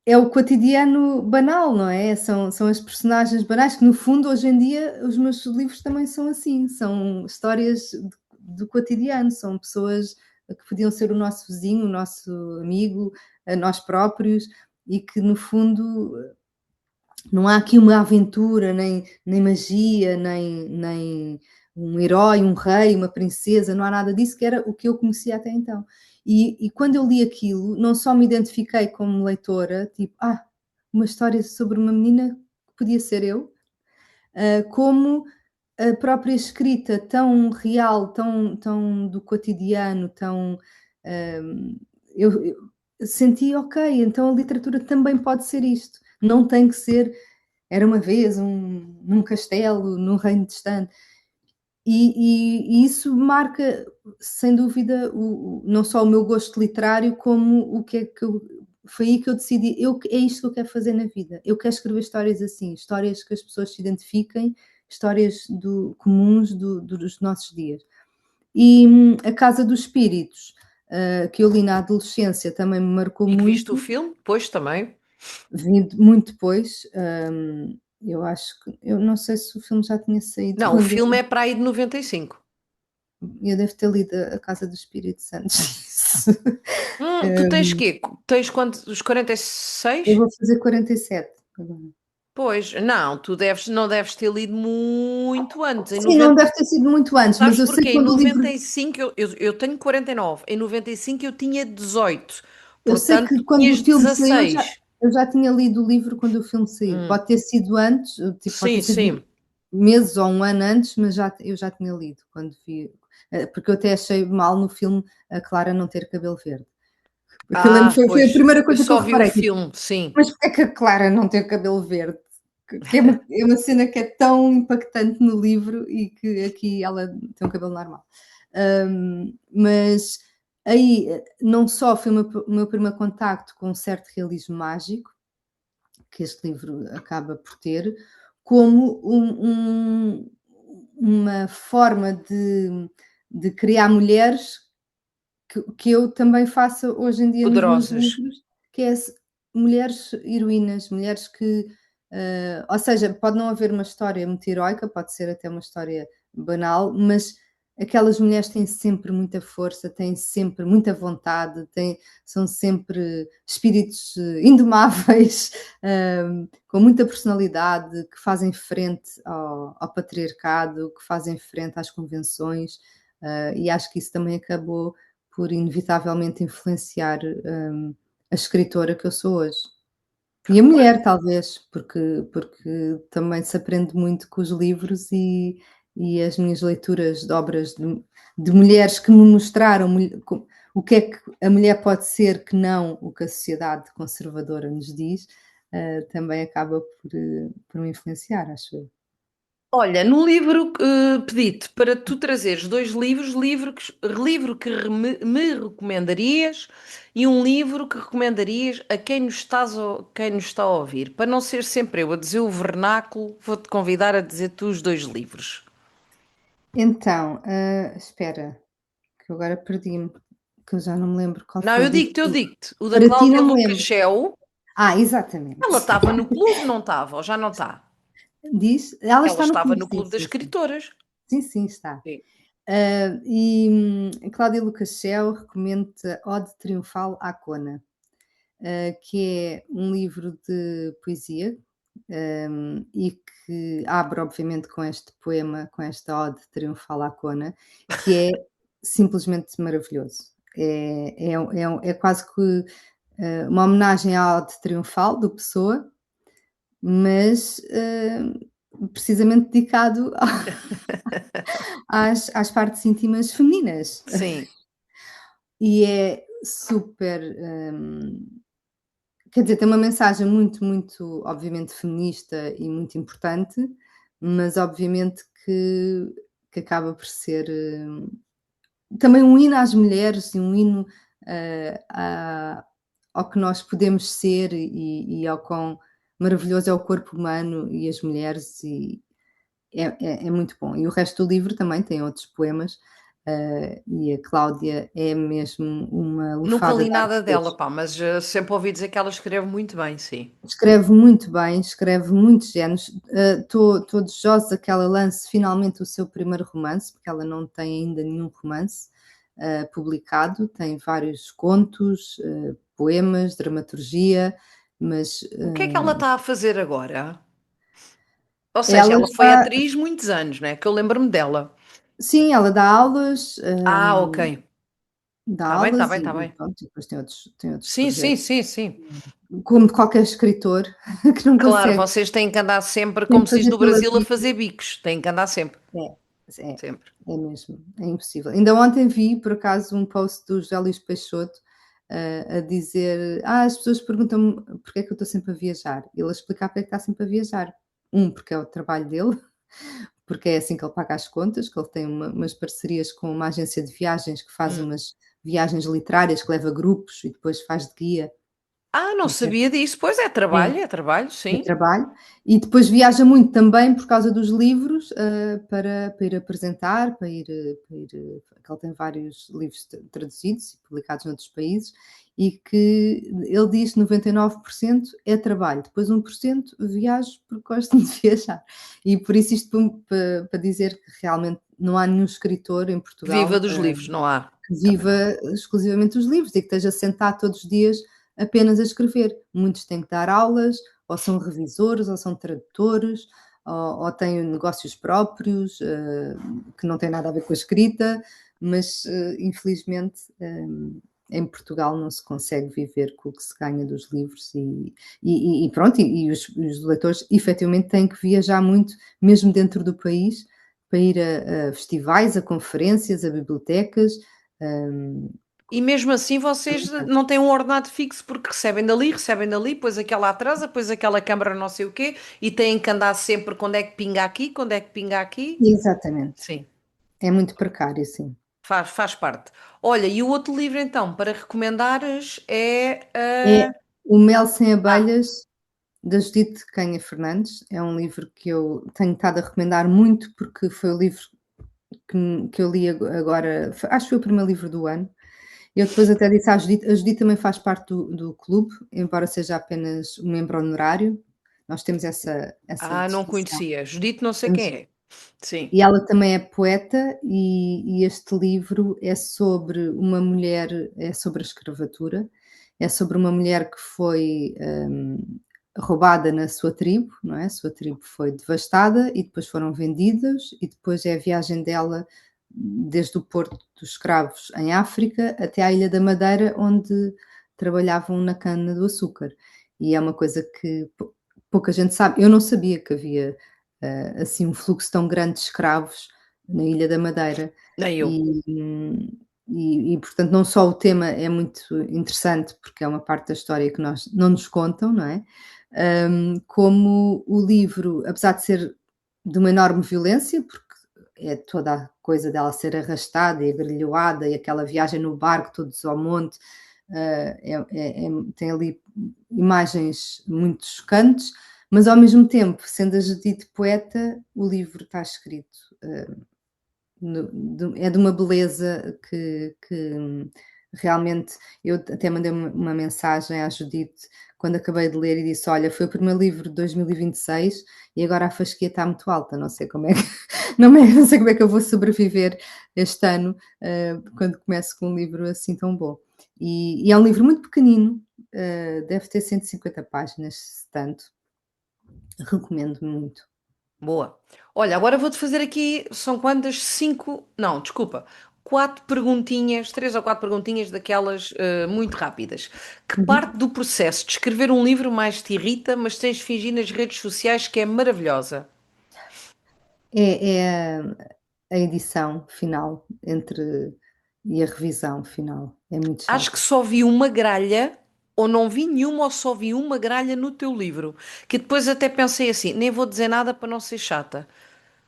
é o cotidiano banal, não é? São as personagens banais que, no fundo, hoje em dia, os meus livros também são assim, são histórias do cotidiano, são pessoas que podiam ser o nosso vizinho, o nosso amigo, a nós próprios, e que, no fundo, não há aqui uma aventura, nem magia, nem um herói, um rei, uma princesa, não há nada disso, que era o que eu conhecia até então. E quando eu li aquilo, não só me identifiquei como leitora, tipo, uma história sobre uma menina que podia ser eu, como a própria escrita tão real, tão do cotidiano, tão. hum, eu senti, ok, então a literatura também pode ser isto, não tem que ser era uma vez num castelo, num reino distante. E isso marca, sem dúvida, não só o meu gosto literário, como o que é que eu foi aí que eu decidi, é isto que eu quero fazer na vida. Eu quero escrever histórias assim, histórias que as pessoas se identifiquem, histórias comuns dos nossos dias. E A Casa dos Espíritos, que eu li na adolescência, também me marcou E que viste o muito. filme? Pois também. Vi muito depois, eu acho que eu não sei se o filme já tinha saído Não, o quando filme é para aí de 95. eu devo ter lido A Casa do Espírito Santo. Tu tens Hum, quê? Tens quantos? Os eu 46? vou fazer 47 agora. Pois, não, não deves ter lido muito antes. Em Sim, não 90, deve ter sido muito antes, mas sabes eu sei porquê? Em quando o livro 95, eu tenho 49. Em 95 eu tinha 18. eu sei Portanto, que tu quando o tinhas filme saiu, dezasseis. eu já tinha lido o livro quando o filme saiu. Hum, Pode ter sido antes, tipo, pode ter sim, sido sim. meses ou um ano antes, mas eu já tinha lido quando vi, porque eu até achei mal no filme a Clara não ter cabelo verde. Aquilo lembro foi a Pois, primeira eu coisa que eu só vi o reparei, tipo: filme, sim. "Mas porque é que a Clara não tem o cabelo verde?" Que é uma cena que é tão impactante no livro e que aqui ela tem um cabelo normal. Mas aí, não só foi o meu primeiro contacto com um certo realismo mágico, que este livro acaba por ter, como uma forma de criar mulheres que eu também faço hoje em dia nos meus Poderosas. livros, que é mulheres heroínas, mulheres que, ou seja, pode não haver uma história muito heroica, pode ser até uma história banal, mas aquelas mulheres têm sempre muita força, têm sempre muita vontade, são sempre espíritos indomáveis, com muita personalidade, que fazem frente ao patriarcado, que fazem frente às convenções, e acho que isso também acabou por inevitavelmente influenciar, a escritora que eu sou hoje. E a mulher talvez, porque também se aprende muito com os livros e as minhas leituras de obras de mulheres que me mostraram o que é que a mulher pode ser que não o que a sociedade conservadora nos diz, também acaba por me influenciar, acho eu. Olha, no livro, pedi-te para tu trazeres dois livros, livro que me recomendarias e um livro que recomendarias a quem nos está a ouvir. Para não ser sempre eu a dizer o vernáculo, vou-te convidar a dizer tu os dois livros. Então, espera, que eu agora perdi-me, que eu já não me lembro qual Não, foi o livro. eu digo-te. O da Para ti Cláudia não me lembro. Lucachel, Exatamente. ela estava no clube, não estava? Ou já não está? Diz? Ela Ela está no estava clube, no sim, clube das sim, sim. escritoras. Sim, sim, está. Sim. A Cláudia Lucachel recomenda Ode Triunfal à Cona, que é um livro de poesia, e que abre, obviamente, com este poema, com esta ode triunfal à Cona, que é simplesmente maravilhoso. É quase que uma homenagem à ode triunfal do Pessoa, mas precisamente dedicado às partes íntimas femininas. Sim. E é super. Quer dizer, tem uma mensagem muito, muito, obviamente, feminista e muito importante, mas obviamente que acaba por ser também um hino às mulheres e um hino ao que nós podemos ser e ao quão maravilhoso é o corpo humano e as mulheres, e é muito bom. E o resto do livro também tem outros poemas, e a Cláudia é mesmo uma Nunca lufada li de ar nada dela, fresco. pá, mas sempre ouvi dizer que ela escreve muito bem, sim. Escreve muito bem, escreve muitos géneros. Estou desejosa que ela lance finalmente o seu primeiro romance, porque ela não tem ainda nenhum romance publicado. Tem vários contos, poemas, dramaturgia, mas O que é que ela está a fazer agora? Ou seja, ela ela foi está. atriz muitos anos, né? Que eu lembro-me dela. Sim, ela dá aulas, Ah, ok. dá Está bem, está aulas bem, está e bem. pronto, e depois tem outros Sim, sim, projetos. sim, sim. Como qualquer escritor que não Claro, consegue, vocês têm que andar sempre, tem como que se diz fazer no pela Brasil, a vida. fazer bicos. Têm que andar sempre. É, é, Sempre. é mesmo, é impossível. Ainda ontem vi, por acaso, um post do José Luís Peixoto, a dizer: as pessoas perguntam-me porque é que eu estou sempre a viajar. Ele a explicar porque é que está sempre a viajar. Porque é o trabalho dele, porque é assim que ele paga as contas, que ele tem umas parcerias com uma agência de viagens que faz Hum. umas viagens literárias, que leva grupos e depois faz de guia. Ah, não Portanto, sabia disso. Pois é trabalho, de sim. trabalho, e depois viaja muito também por causa dos livros, para ir apresentar, que ele tem vários livros traduzidos e publicados noutros países, e que ele diz que 99% é trabalho, depois 1% viajo porque gosto de viajar. E por isso isto para dizer que realmente não há nenhum escritor em Viva Portugal, dos livros, não há. que Também não. viva exclusivamente os livros e que esteja sentado todos os dias apenas a escrever. Muitos têm que dar aulas, ou são revisores, ou são tradutores, ou têm negócios próprios, que não têm nada a ver com a escrita, mas infelizmente em Portugal não se consegue viver com o que se ganha dos livros e pronto, e os leitores efetivamente têm que viajar muito, mesmo dentro do país, para ir a festivais, a conferências, a bibliotecas. hum, E mesmo assim vocês não têm um ordenado fixo porque recebem dali, depois aquela atrasa, depois aquela câmara não sei o quê, e têm que andar sempre quando é que pinga aqui, quando é que pinga aqui. Exatamente. Sim, É muito precário, sim. faz parte. Olha, e o outro livro então, para recomendares é. É O Mel Sem Ah, Abelhas, da Judite Canha Fernandes. É um livro que eu tenho estado a recomendar muito, porque foi o livro que eu li agora, acho que foi o primeiro livro do ano. Eu depois até disse à Judite, a Judite também faz parte do clube, embora seja apenas um membro honorário, nós temos essa não distinção. conhecia. Judite, não sei Temos. quem é. Sim. E ela também é poeta, e este livro é sobre uma mulher, é sobre a escravatura, é sobre uma mulher que foi, roubada na sua tribo, não é, a sua tribo foi devastada e depois foram vendidas, e depois é a viagem dela desde o porto dos escravos em África até à Ilha da Madeira, onde trabalhavam na cana do açúcar. E é uma coisa que pouca gente sabe. Eu não sabia que havia assim um fluxo tão grande de escravos na Ilha da Madeira. Nem eu. E, portanto, não só o tema é muito interessante, porque é uma parte da história que nós não nos contam, não é? Como o livro, apesar de ser de uma enorme violência, porque é toda a coisa dela ser arrastada e agrilhoada, e aquela viagem no barco, todos ao monte, tem ali imagens muito chocantes, mas ao mesmo tempo, sendo a Judite poeta, o livro está escrito, é de uma beleza que realmente, eu até mandei uma mensagem à Judite quando acabei de ler e disse: olha, foi o primeiro livro de 2026 e agora a fasquia está muito alta, não sei como é que, não sei como é que eu vou sobreviver este ano, quando começo com um livro assim tão bom. E é um livro muito pequenino, deve ter 150 páginas, se tanto, Recomendo muito. Boa. Olha, agora vou-te fazer aqui, são quantas? Cinco, não, desculpa, quatro perguntinhas, três ou quatro perguntinhas daquelas muito rápidas. Que Uhum. parte do processo de escrever um livro mais te irrita, mas tens de fingir nas redes sociais que é maravilhosa? É a edição final e a revisão final. É muito Acho que chato. só vi uma gralha, ou não vi nenhuma, ou só vi uma gralha no teu livro. Que depois até pensei assim, nem vou dizer nada para não ser chata.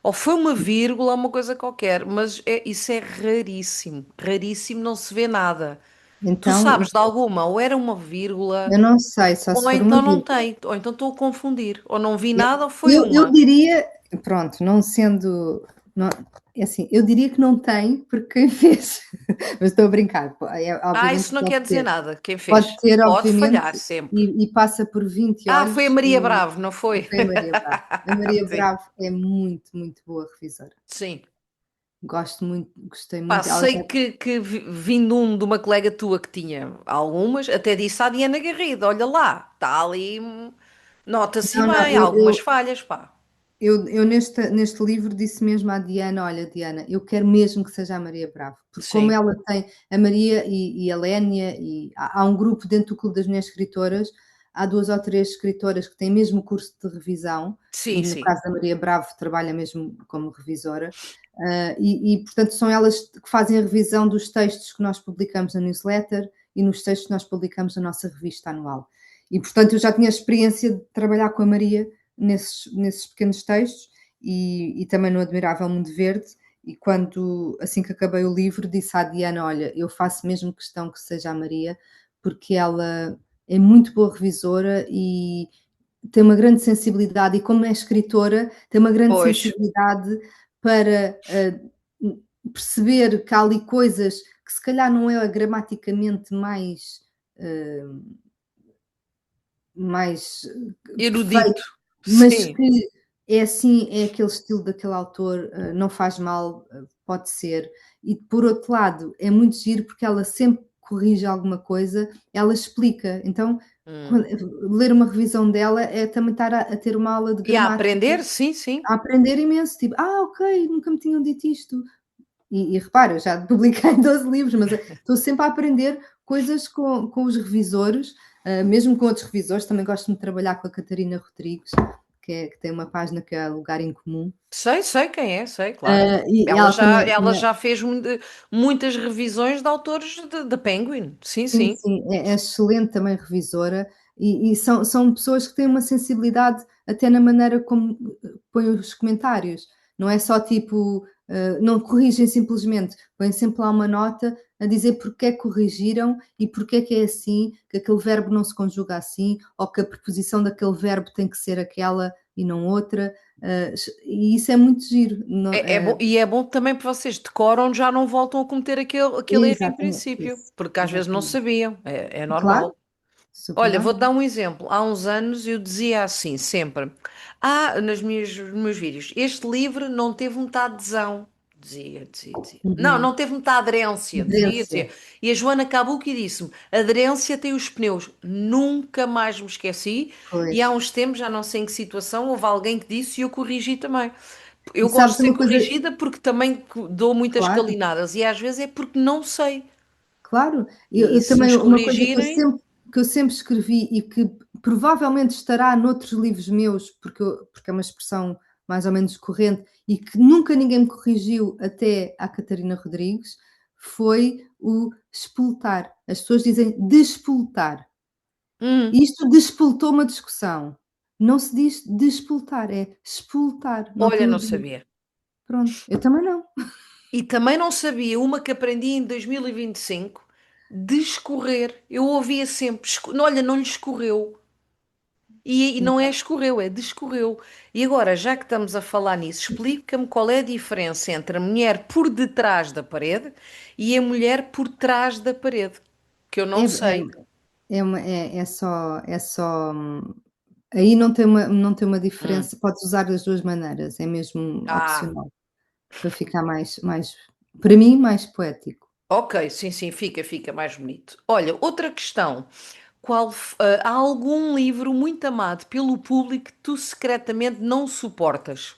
Ou foi uma vírgula, uma coisa qualquer, mas isso é raríssimo. Raríssimo, não se vê nada. Tu Então, sabes de alguma, ou era uma vírgula, eu não sei, só se ou for uma então não vírgula. tem, ou então estou a confundir, ou não vi Eu nada, ou foi eu uma. diria, pronto, não sendo, não, é assim, eu diria que não tem, porque quem fez, mas estou a brincar, Ah, obviamente isso não quer dizer nada. Quem pode fez? ter Pode obviamente, falhar sempre. e passa por 20 Ah, foi a olhos Maria Bravo, não e foi? foi a Maria Bravo. A Maria Sim, Bravo é muito, muito boa revisora. sim. Gosto muito, gostei Pá, muito, ela já sei que vindo de uma colega tua que tinha algumas, até disse à Diana Garrido: olha lá, está ali, nota-se não, não, bem, algumas falhas, pá. eu neste livro disse mesmo à Diana: "Olha, Diana, eu quero mesmo que seja a Maria Bravo", porque como Sim, ela tem a Maria e a Lénia e há um grupo dentro do Clube das Mulheres Escritoras, há 2 ou 3 escritoras que têm mesmo o curso de revisão, e sim, no sim. caso da Maria Bravo trabalha mesmo como revisora, portanto são elas que fazem a revisão dos textos que nós publicamos na newsletter e nos textos que nós publicamos na nossa revista anual. E portanto eu já tinha experiência de trabalhar com a Maria nesses pequenos textos e também no Admirável Mundo Verde. E quando, assim que acabei o livro, disse à Diana: Olha, eu faço mesmo questão que seja a Maria, porque ela é muito boa revisora e tem uma grande sensibilidade, e como é escritora, tem uma grande Pois, sensibilidade para perceber que há ali coisas que se calhar não é gramaticamente uh, mais erudito. perfeito, mas Sim. que é assim, é aquele estilo daquele autor, não faz mal, pode ser. E por outro lado, é muito giro porque ela sempre corrige alguma coisa, ela explica. Então, quan Hum. ler uma revisão dela é também estar a ter uma aula de E a gramática, aprender? Sim, sim. a aprender imenso, tipo: "Ah, ok, nunca me tinham dito isto". E repara, eu já publiquei 12 livros, mas estou sempre a aprender coisas com os revisores, mesmo com outros revisores. Também gosto muito de trabalhar com a Catarina Rodrigues, que tem uma página que é Lugar em Comum. Sei quem é, sei, claro. E Ela ela já, também, ela já fez muitas revisões de autores da Penguin. Sim, sim, sim. sim, é excelente também revisora, e são pessoas que têm uma sensibilidade até na maneira como põem os comentários. Não é só tipo, não corrigem simplesmente, põem sempre lá uma nota a dizer porque é que corrigiram e porque é que é assim, que aquele verbo não se conjuga assim, ou que a preposição daquele verbo tem que ser aquela e não outra. E isso é muito giro. É bom, e é bom também para vocês decoram, já não voltam a cometer aquele erro em Exatamente, princípio, isso, porque às vezes não exatamente. sabiam. É Claro, normal. super Olha, vou-te normal. dar um exemplo. Há uns anos eu dizia assim, sempre. Nos meus vídeos, este livro não teve muita adesão. Dizia. Não, Uhum. não teve muita aderência. Aderência, Dizia. E a Joana Cabuque disse-me: aderência tem os pneus. Nunca mais me esqueci. E há pois. uns tempos, já não sei em que situação, houve alguém que disse e eu corrigi também. E Eu gosto sabes de ser uma coisa, corrigida porque também dou muitas claro, calinadas e às vezes é porque não sei. claro. E Eu se também, nos uma coisa que eu corrigirem, sempre que eu sempre escrevi e que provavelmente estará noutros livros meus, porque é uma expressão mais ou menos corrente e que nunca ninguém me corrigiu até à Catarina Rodrigues, foi o espoltar. As pessoas dizem despoltar. hum, E isto despoltou uma discussão. Não se diz despoltar, é espoltar, não olha, tem o não D. sabia. Pronto, eu também não. E também não sabia uma que aprendi em 2025 de escorrer. Eu ouvia sempre, olha, não lhe escorreu. E não é escorreu, é descorreu. E agora, já que estamos a falar nisso, explica-me qual é a diferença entre a mulher por detrás da parede e a mulher por trás da parede, que eu É não é sei. é só, aí não tem uma Hum. diferença, podes usar das 2 maneiras, é mesmo Ah, opcional, para ficar mais para mim, mais poético. ok, sim, sim, fica mais bonito. Olha, outra questão. há algum livro muito amado pelo público que tu secretamente não suportas?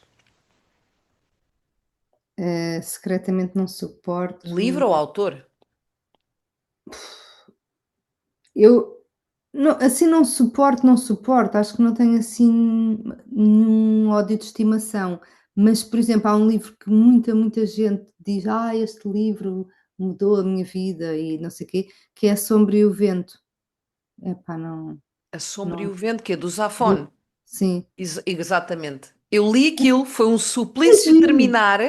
Secretamente não Livro ou suporto. autor? Eu assim não suporto, não suporto, acho que não tenho assim nenhum ódio de estimação, mas, por exemplo, há um livro que muita gente diz: "Ah, este livro mudou a minha vida", e não sei o quê, que é A Sombra e o Vento. Epá, não A Sombra e não o Vento, que é do do Zafón. sim. Exatamente. Eu li aquilo, foi um É suplício giro, terminar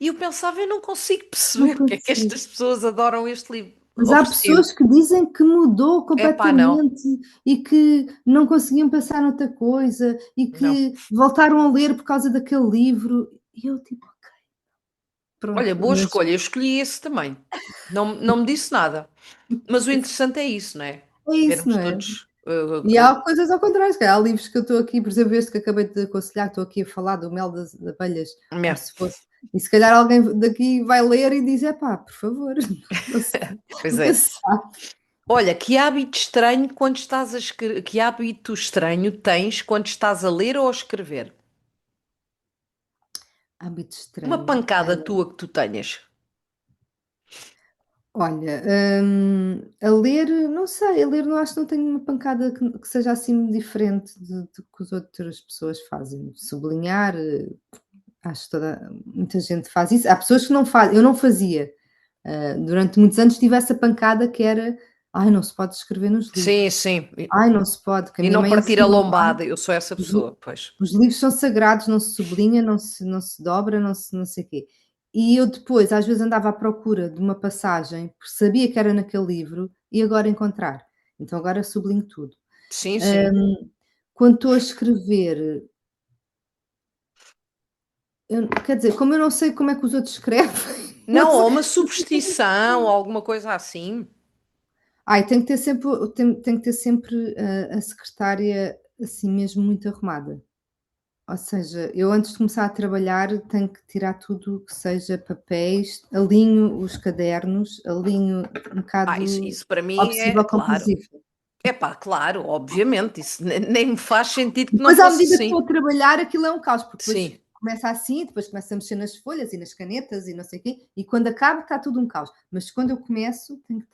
e eu pensava, eu não consigo não perceber porque é que consigo. estas pessoas adoram este livro. Mas há Ofereci-me. pessoas que dizem que mudou Epá, não, completamente e que não conseguiam pensar noutra coisa e não. que voltaram a ler por causa daquele livro. E eu tipo: "Ok, Olha, pronto", boa mas escolha, eu escolhi esse também. Não, não me disse nada. Mas o interessante é isso, não é? é isso, Vermos não é? todos. E há coisas ao contrário, se calhar há livros que eu estou aqui, por exemplo, este que acabei de aconselhar, estou aqui a falar do Mel das Abelhas, como Yeah, se fosse e se calhar alguém daqui vai ler e diz: "Epá, por favor", não se pois nunca é. se sabe. Olha, que hábito estranho tens quando estás a ler ou a escrever? Hábito Uma estranho. pancada tua que tu tenhas. Olha, a ler, não sei, a ler não acho que não tenho uma pancada que seja assim diferente de que as outras pessoas fazem. Sublinhar, acho que muita gente faz isso. Há pessoas que não fazem, eu não fazia. Durante muitos anos tive essa pancada que era: "Ai, não se pode escrever nos Sim, livros. sim. Ai, não se pode", que a E minha não mãe partir a ensinou: lombada, eu sou essa "Os li pessoa, pois. os livros são sagrados, não se sublinha, não se dobra, não sei quê". E eu depois, às vezes, andava à procura de uma passagem, porque sabia que era naquele livro, e agora encontrar. Então agora sublinho tudo. Sim, sim. Hum, Quando estou a escrever, quer dizer, como eu não sei como é que os outros escrevem, não Não, sei ou uma superstição, ou alguma coisa assim. tem que ter sempre tem que ter sempre a secretária, assim mesmo muito arrumada. Ou seja, eu antes de começar a trabalhar tenho que tirar tudo o que seja papéis, alinho os cadernos, alinho um Isso, bocado isso para mim é obsessiva claro. compulsiva. É pá, claro, obviamente. Isso nem me faz sentido que não Depois à fosse medida que assim. estou a trabalhar aquilo é um caos, porque depois Sim, começa assim, depois começa a mexer nas folhas e nas canetas e não sei o quê, e quando acaba está tudo um caos. Mas quando eu começo tem que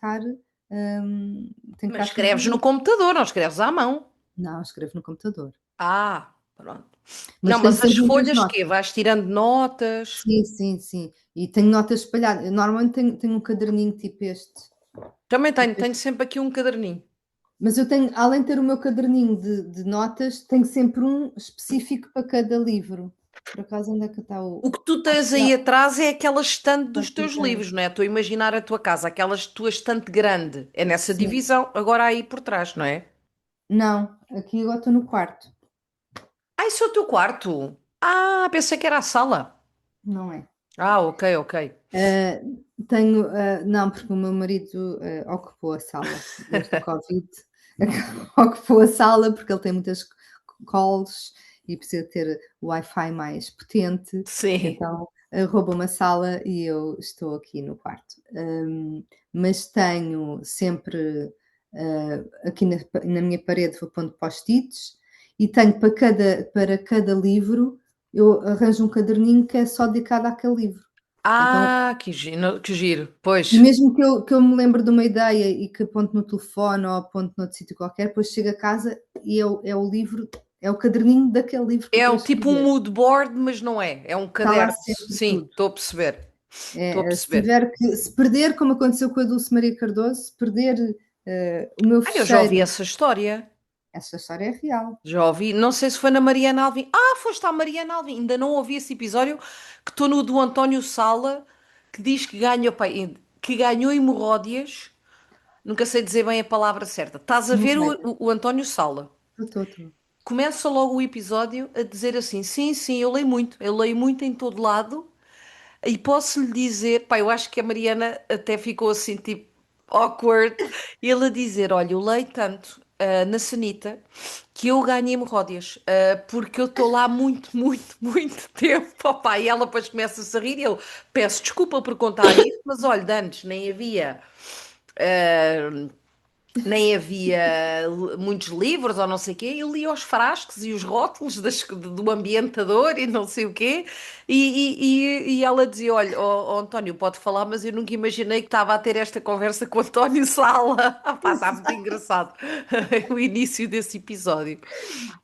mas estar escreves no tudo computador, não escreves à mão. não, escrevo no computador. Ah, pronto. Não, Mas tenho mas as sempre muitas folhas notas. quê? Vais tirando notas. Sim, sim, sim. E tenho notas espalhadas. Eu normalmente tenho um caderninho tipo este. Também Tipo tenho este. sempre aqui um caderninho. Mas eu tenho, além de ter o meu caderninho de notas, tenho sempre um específico para cada livro. Por acaso, onde é que está o. O que tu Acho tens que aí atrás é aquela estante está dos aqui teus atrás. livros, não é? Estou a imaginar a tua casa, aquela tua estante grande. É nessa Sim. divisão, agora aí por trás, não é? Não, aqui agora estou no quarto. Ah, isso é o teu quarto. Ah, pensei que era a sala. Não é? Ah, ok, ok. Ah, não, porque o meu marido ocupou a sala desde o Covid. Ocupou a sala porque ele tem muitas calls e precisa ter o Wi-Fi mais potente, Sim. então rouba uma sala e eu estou aqui no quarto. Mas tenho sempre aqui na minha parede vou pondo post-its e tenho para cada livro eu arranjo um caderninho que é só dedicado àquele livro. Então, Ah, que giro. e Pois. mesmo que eu me lembre de uma ideia e que aponte no telefone ou aponte noutro sítio qualquer, depois chego a casa e é o livro, é o caderninho daquele livro que eu É estou a tipo um escrever. mood board, mas não é. É um Está lá caderno. sempre Sim, tudo. estou a perceber. Estou a Se perceber. tiver se perder, como aconteceu com a Dulce Maria Cardoso, se perder, o meu Ah, eu já ouvi fecheiro, essa história. essa história é real. Já ouvi. Não sei se foi na Mariana Alvim. Ah, foste à Mariana Alvim. Ainda não ouvi esse episódio que estou no do António Sala, que diz que ganhou, pá, que ganhou hemorródias. Nunca sei dizer bem a palavra certa. Estás a ver o, Hemorroida. o António Sala. Estou. Começa logo o episódio a dizer assim: sim, sim, eu leio muito em todo lado. E posso lhe dizer, pá, eu acho que a Mariana até ficou assim, tipo, awkward. Ele a dizer: olha, eu leio tanto na Sanita que eu ganho hemorródias, porque eu estou lá muito, muito, muito tempo. Opá, e ela depois começa-se a rir e eu peço desculpa por contar isso, mas olha, de antes nem havia nem havia muitos livros ou não sei o quê, eu lia os frascos e os rótulos do ambientador e não sei o quê, e ela dizia, olha, António, pode falar, mas eu nunca imaginei que estava a ter esta conversa com o António Sala. Ah, pá, está muito engraçado o início desse episódio.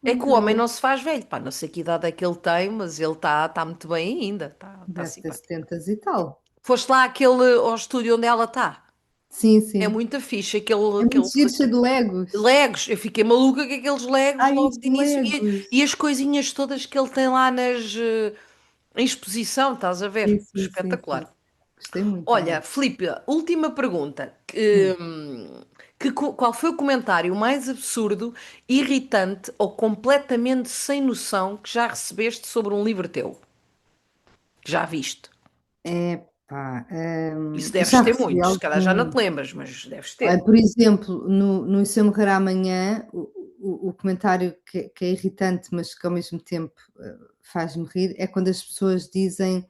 É que o Muito homem bom. não se faz velho, pá, não sei que idade é que ele tem, mas ele está muito bem ainda, está Deve ter simpático. 70 e tal. Foste lá ao estúdio onde ela está? Sim, É sim. muito fixe, É muito giro, cheio de Legos. Legos, eu fiquei maluca com aqueles Legos Ai, logo os de início e Legos. as coisinhas todas que ele tem lá em exposição, estás a Sim, ver? sim, sim, sim. Espetacular. Gostei muito Olha, também. Filipe, última pergunta. Hum. Qual foi o comentário mais absurdo, irritante ou completamente sem noção que já recebeste sobre um livro teu? Que já viste? Epá, Isso deves já ter recebi muitos, se calhar já não algum. te lembras, mas deves Olha, ter. por exemplo, no Isso Eu Morrer Amanhã, o comentário que é irritante, mas que ao mesmo tempo, faz-me rir, é quando as pessoas dizem,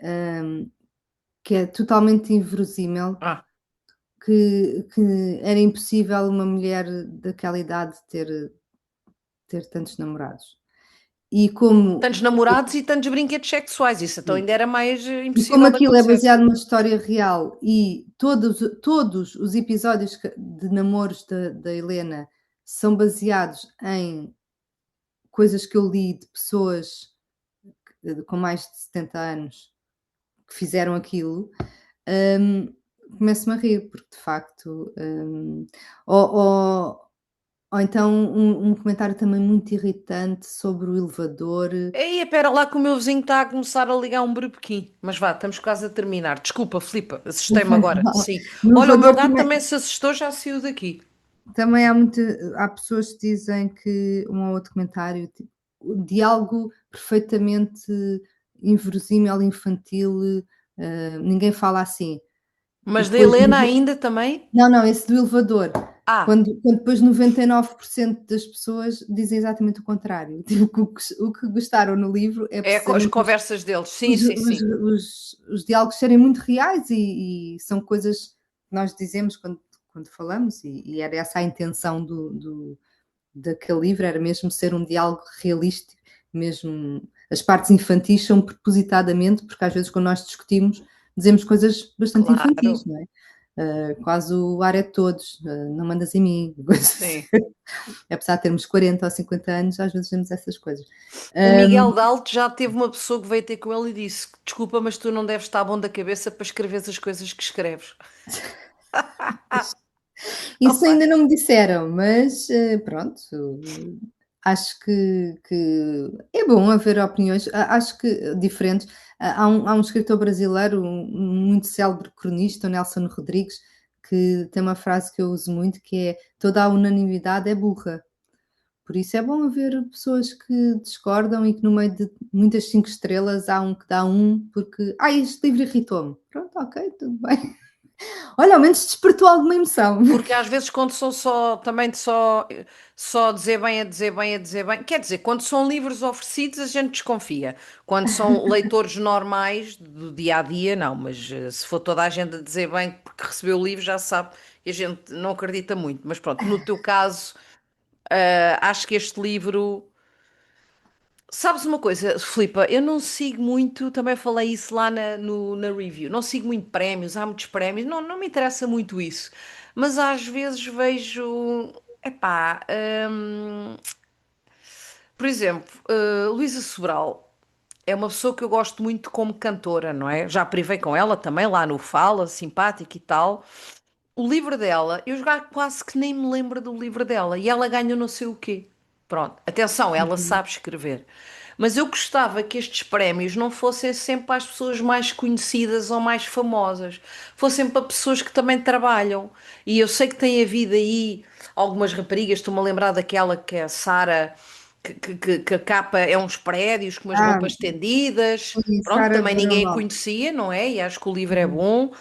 hum, que é totalmente inverossímil, Ah, que era impossível uma mulher daquela idade ter tantos namorados. E como tantos namorados e tantos brinquedos sexuais, isso então ainda era mais E como impossível de aquilo é acontecer. baseado numa história real e todos os episódios de namoros da Helena são baseados em coisas que eu li de pessoas com mais de 70 anos que fizeram aquilo, hum, começo-me a rir, porque de facto, ou, ou, ou então um comentário também muito irritante sobre o elevador. Ei, espera lá que o meu vizinho está a começar a ligar um berbequim. Mas vá, estamos quase a terminar. Desculpa, Filipe, Não assustei-me faz agora. mal. Sim. No Olha, o meu elevador gato também. também se assustou, já saiu daqui. Também há pessoas que dizem que um ou outro comentário, tipo, de algo perfeitamente inverossímil, infantil, ninguém fala assim. E Mas da depois Helena ainda também? não, não, esse do elevador, Ah, quando depois 99% das pessoas dizem exatamente o contrário, tipo, que o que gostaram no livro é é as precisamente conversas deles. Sim, os sim, os sim. os diálogos serem muito reais e são coisas que nós dizemos quando falamos e era essa a intenção do daquele livro, era mesmo ser um diálogo realístico, mesmo as partes infantis são propositadamente, porque às vezes quando nós discutimos, dizemos coisas bastante infantis, Claro. não é? Quase o ar é de todos, não mandas em mim, coisas assim. Sim. Apesar de termos 40 ou 50 anos, às vezes dizemos essas coisas. O Miguel Hum, Dalto já teve uma pessoa que veio ter com ele e disse: Desculpa, mas tu não deves estar bom da cabeça para escrever as coisas que escreves. Isso Opa. ainda não me disseram, mas, pronto, acho que é bom haver opiniões, acho que diferentes. Há um escritor brasileiro, muito célebre cronista, o Nelson Rodrigues, que tem uma frase que eu uso muito, que é: "Toda a unanimidade é burra". Por isso é bom haver pessoas que discordam e que no meio de muitas 5 estrelas há um que dá um porque: este livro irritou-me". Pronto, ok, tudo bem. Olha, ao menos despertou alguma emoção. Porque às vezes quando são só dizer bem, a dizer bem, a dizer bem, quer dizer, quando são livros oferecidos a gente desconfia. Quando são leitores normais do dia a dia, não, mas se for toda a gente a dizer bem porque recebeu o livro, já sabe e a gente não acredita muito. Mas pronto, no teu caso, acho que este livro. Sabes uma coisa, Filipa, eu não sigo muito, também falei isso lá na review, não sigo muito prémios, há muitos prémios, não me interessa muito isso, mas às vezes vejo, epá, por exemplo, Luísa Sobral é uma pessoa que eu gosto muito como cantora, não é? Já privei com ela também lá no Fala, simpática e tal. O livro dela, eu já quase que nem me lembro do livro dela e ela ganhou não sei o quê. Pronto, atenção, ela sabe escrever. Mas eu gostava que estes prémios não fossem sempre para as pessoas mais conhecidas ou mais famosas, fossem para pessoas que também trabalham. E eu sei que tem havido aí algumas raparigas, estou-me a lembrar daquela que é a Sara, que a capa é uns prédios com umas Ah, roupas estendidas. sim, Pronto, Sara também ninguém a Bareilles. conhecia, não é? E acho que o livro é Uhum. bom.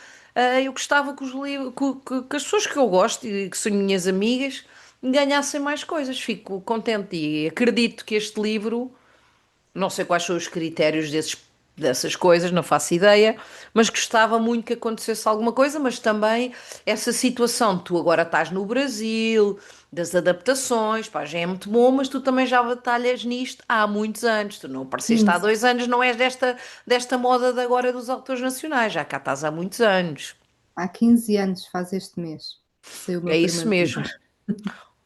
Eu gostava que, os livros, que as pessoas que eu gosto e que são minhas amigas ganhassem mais coisas. Fico contente e acredito que este livro, não sei quais são os critérios desses dessas coisas, não faço ideia, mas gostava muito que acontecesse alguma coisa, mas também essa situação, tu agora estás no Brasil, das adaptações, pá, já é muito bom, mas tu também já batalhas nisto há muitos anos, tu não apareceste Sim, há 2 anos, não és desta moda de agora dos autores nacionais, já cá estás há muitos anos, há 15 anos, faz este mês, que saiu o é meu isso primeiro livro. mesmo.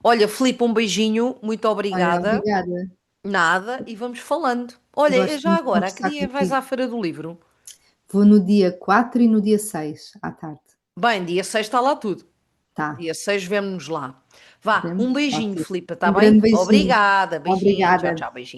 Olha, Filipe, um beijinho, muito Olha, obrigada, obrigada. nada, e vamos falando. Olha, Gosto já muito de agora, a que conversar dia vais contigo. à Feira do Livro? Vou no dia 4 e no dia 6 à tarde. Bem, dia 6 está lá tudo. Tá, Dia 6 vemo-nos lá. Vá, um vemos? beijinho, Ótimo. Filipe, está Um bem? grande beijinho. Obrigada, beijinho, tchau, Obrigada. tchau, beijinho.